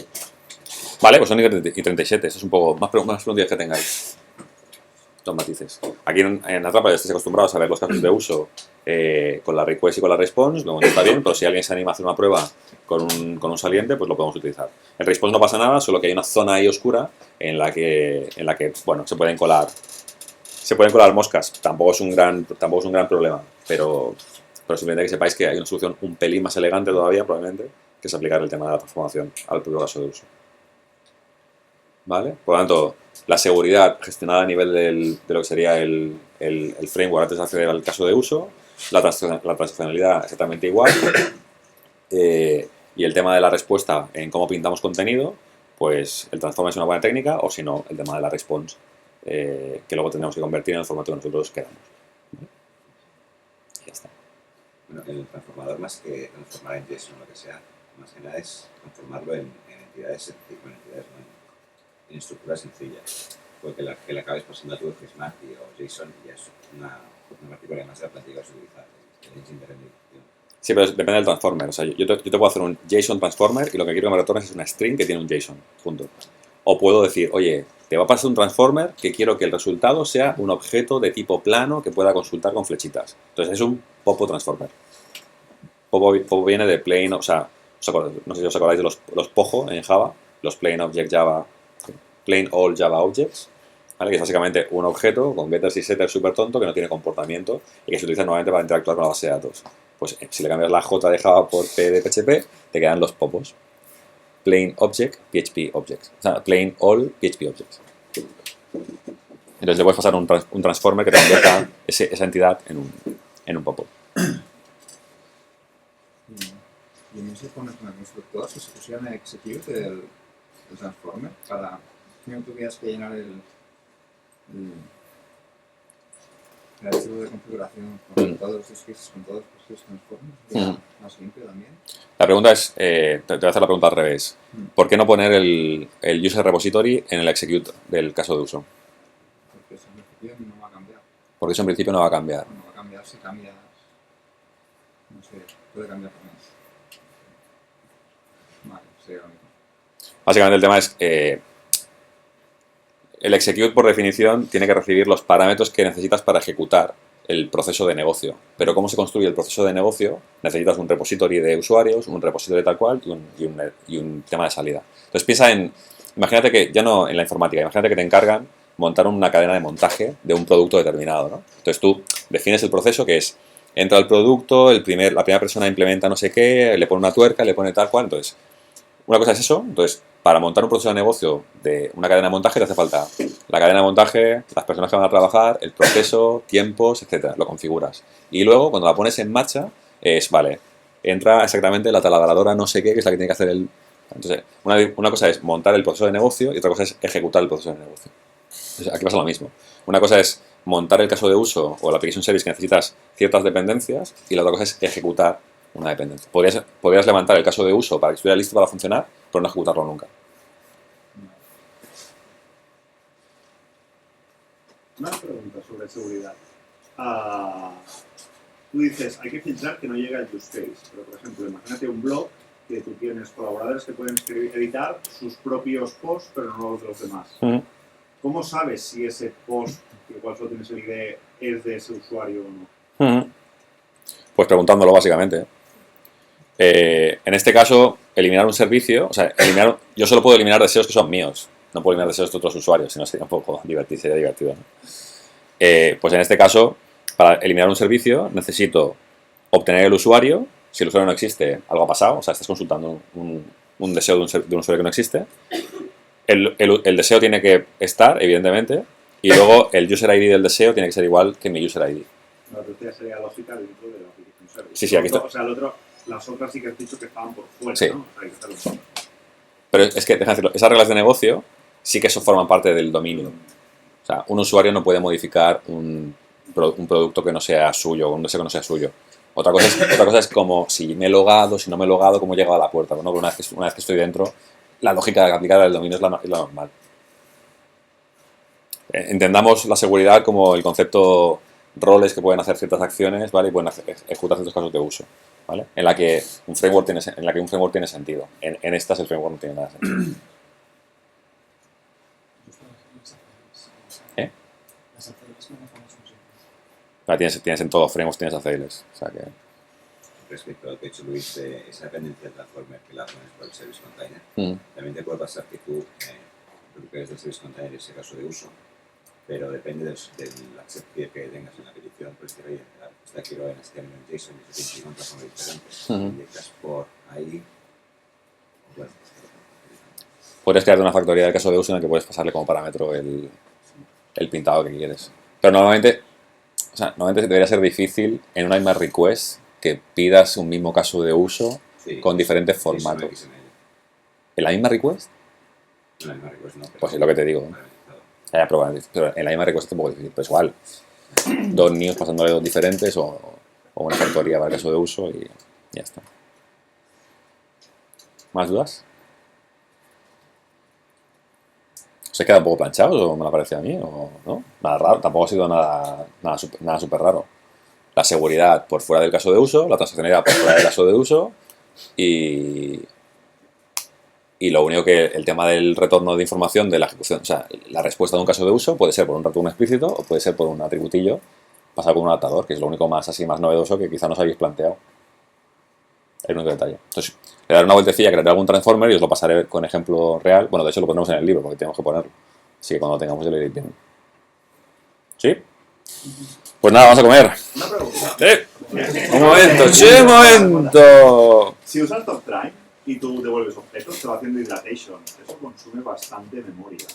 Vale, pues son i37. Eso es un poco más preguntas que tengáis. Dos matices. Aquí en Atrapa ya estáis acostumbrados a ver los casos de uso con la request y con la response, luego está bien, pero si alguien se anima a hacer una prueba con un saliente, pues lo podemos utilizar. En response no pasa nada, solo que hay una zona ahí oscura en la que bueno, se pueden colar se pueden colar moscas, tampoco es un gran problema, pero simplemente que sepáis que hay una solución un pelín más elegante todavía, probablemente, que es aplicar el tema de la transformación al propio caso de uso. ¿Vale? Por lo tanto, la seguridad gestionada a nivel de lo que sería el framework antes de acceder al caso de uso, la transaccionalidad exactamente igual, y el tema de la respuesta en cómo pintamos contenido, pues el transform es una buena técnica, o si no, el tema de la response, que luego tendremos que convertir en el formato que nosotros queramos. ¿Vale? Y ya está. Bueno, el transformador, más que transformar en JSON o lo que sea, más que nada es transformarlo en entidades en estructuras sencillas. Porque que le acabes pasando a tu FSMATI o JSON ya es una partícula más de la plantilla que vas a utilizar, el engine de rendición. Sí, pero depende del transformer. O sea, yo te puedo hacer un JSON transformer y lo que quiero que me retornes es una string que tiene un JSON. Punto. O puedo decir, oye, te va a pasar un transformer que quiero que el resultado sea un objeto de tipo plano que pueda consultar con flechitas. Entonces es un Popo transformer. Popo viene de plain, o sea, no sé si os acordáis de los POJO en Java, los plain object Java, plain all Java objects, ¿vale? Que es básicamente un objeto con getters y setters súper tonto que no tiene comportamiento y que se utiliza nuevamente para interactuar con la base de datos. Pues si le cambias la J de Java por P de PHP, te quedan los popos. Plain object, PHP objects. O sea, plain all PHP objects. Entonces le puedes pasar un transformer que te convierta esa entidad en un popo. Y en ese pones un constructor, si se pusiera en execute el transformer para que no tuvieras que llenar el archivo de configuración con todos los scripts, con todos los transformers, sería más limpio también. La pregunta es, te voy a hacer la pregunta al revés. ¿Por qué no poner el user repository en el execute del caso de uso? Porque eso en principio no va a cambiar. Porque eso en principio no va a cambiar. No va a cambiar si cambias, no sé, puede cambiar también. Vale, sería lo mismo. Básicamente el tema es, el execute por definición tiene que recibir los parámetros que necesitas para ejecutar el proceso de negocio. Pero ¿cómo se construye el proceso de negocio? Necesitas un repository de usuarios, un repository tal cual y un tema de salida. Entonces imagínate que, ya no en la informática, imagínate que te encargan montar una cadena de montaje de un producto determinado, ¿no? Entonces tú defines el proceso que es, entra el producto, la primera persona implementa no sé qué, le pone una tuerca, le pone tal cual, entonces una cosa es eso. Entonces, para montar un proceso de negocio de una cadena de montaje te hace falta la cadena de montaje, las personas que van a trabajar, el proceso, tiempos, etcétera. Lo configuras. Y luego, cuando la pones en marcha, vale, entra exactamente la taladradora no sé qué, que es la que tiene que hacer el... Entonces, una cosa es montar el proceso de negocio y otra cosa es ejecutar el proceso de negocio. Entonces, aquí pasa lo mismo. Una cosa es montar el caso de uso o la application service que necesitas ciertas dependencias y la otra cosa es ejecutar una dependencia. Podrías levantar el caso de uso para que estuviera listo para funcionar, pero no ejecutarlo nunca. Una pregunta sobre seguridad. Tú dices, hay que filtrar que no llegue al use case, pero por ejemplo, imagínate un blog que tú tienes colaboradores que pueden editar sus propios posts, pero no los de los demás. ¿Cómo sabes si ese post, que igual solo tienes el ID, es de ese usuario o no? Pues preguntándolo básicamente. En este caso, eliminar un servicio, o sea, yo solo puedo eliminar deseos que son míos, no puedo eliminar deseos de otros usuarios, si no sería un poco sería divertido, ¿no? Pues en este caso, para eliminar un servicio necesito obtener el usuario. Si el usuario no existe, algo ha pasado, o sea, estás consultando un deseo de un usuario que no existe. El deseo tiene que estar, evidentemente, y luego el user ID del deseo tiene que ser igual que mi user ID. La otra sería lógica dentro de la application service. Sí, aquí está. O sea, las otras sí que has dicho que estaban por fuera, sí. ¿no? O sea, hay que hacerlo fuera. Pero es que, déjame decirlo, esas reglas de negocio sí que eso forman parte del dominio. O sea, un usuario no puede modificar un producto que no sea suyo, un deseo que no sea suyo. Otra cosa es como si me he logado, si no me he logado, cómo he llegado a la puerta, ¿no? Pero una vez que estoy dentro, la lógica aplicada al dominio es la normal. Entendamos la seguridad como el concepto roles que pueden hacer ciertas acciones, ¿vale? Y pueden ejecutar ciertos casos de uso, ¿vale? En la que un framework tiene sentido. En estas el framework no tiene nada de sentido. Tienes en todos los frameworks, tienes ACLs. O sea que... Respecto a lo que ha hecho Luis, esa dependencia del transformer que la pones por el service container, también te puede pasar que tú recuperes del service container ese caso de uso pero depende del accept que tengas en la petición. Puedes decir, oye, la respuesta quiero en HTML en JSON y se tiene otra forma diferente. Inyectas por ahí. Bueno, puedes crear una factoría del caso de uso en el que puedes pasarle como parámetro el pintado que quieres. Pero normalmente debería ser difícil en una misma request que pidas un mismo caso de uso con diferentes formatos. ¿En la misma request? En la misma request no. Pues es lo que te digo. Pero en la misma request es un poco difícil. Pues igual, 2 news pasándole 2 diferentes o una factoría para el caso de uso y ya está. ¿Más dudas? ¿Se queda un poco planchados o me lo parece a mí? ¿O no? Nada raro, tampoco ha sido nada súper raro. La seguridad por fuera del caso de uso, la transaccionalidad por fuera del caso de uso y lo único que el tema del retorno de información de la ejecución, o sea, la respuesta de un caso de uso puede ser por un retorno explícito o puede ser por un atributillo pasado con un adaptador, que es lo único más novedoso que quizá no os habéis planteado. El único detalle. Entonces, le daré una vueltecilla, crearé algún transformer y os lo pasaré con ejemplo real. Bueno, de hecho lo pondremos en el libro porque tenemos que ponerlo. Así que cuando lo tengamos ya lo iréis viendo. ¿Sí? Pues nada, vamos a comer. Una pregunta. Un momento. Si usas TopTime y tú devuelves objetos, te va haciendo hidratation. Eso consume bastante memoria.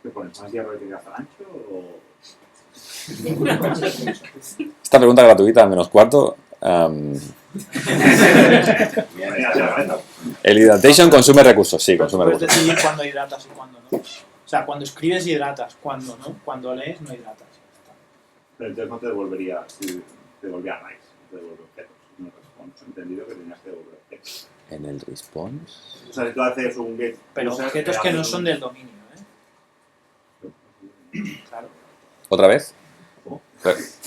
¿Te pones más hierro de que ancho o...? Esta pregunta gratuita, menos cuarto. El hidratation consume recursos, sí, consume Puedes recursos. decidir cuándo hidratas y cuándo no. O sea, cuando escribes hidratas, cuando no. Cuando lees no hidratas. Pero entonces no te devolvería, si te devolvía raíz, no te devuelve objetos. No response. Entendido que tenías que devolver objetos. En el response. O sea, si tú haces un get. Pero user, objetos te que no hace son un- del dominio, Claro. ¿Otra vez? ¿Cómo?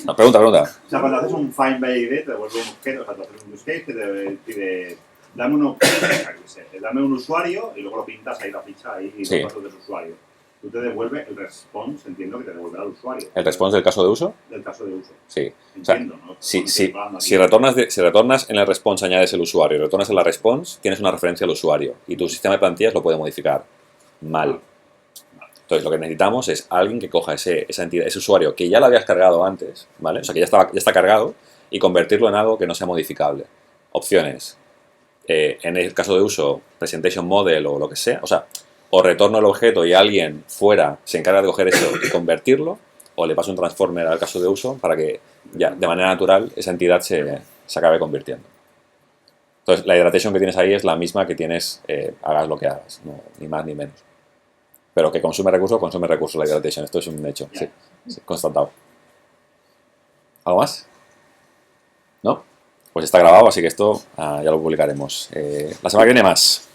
No, pregunta. O sea, cuando haces un find by ID te devuelve un objeto, o sea, tú haces un use case que te pide, dame un objeto, dame un usuario y luego lo pintas ahí la ficha ahí y Sí. los datos de su usuario. Tú te devuelve el response, entiendo que te devolverá al usuario. ¿El response del caso de uso? Del caso de uso. Sí. O sea, Entiendo, ¿no? si retornas en el response añades el usuario y retornas en la response, tienes una referencia al usuario y tu sistema de plantillas lo puede modificar mal. Entonces lo que necesitamos es alguien que coja esa entidad, ese usuario que ya lo habías cargado antes, ¿vale? O sea, que ya está cargado y convertirlo en algo que no sea modificable. Opciones. En el caso de uso, presentation model o lo que sea, o sea, o retorno el objeto y alguien fuera se encarga de coger eso y convertirlo, o le paso un transformer al caso de uso para que ya de manera natural esa entidad se acabe convirtiendo. Entonces, la hidratation que tienes ahí es la misma que tienes, hagas lo que hagas, no, ni más ni menos. Pero que consume recursos la hidratation, esto es un hecho, sí, constatado. ¿Algo más? ¿No? Pues está grabado, así que esto ya lo publicaremos. La semana que viene más.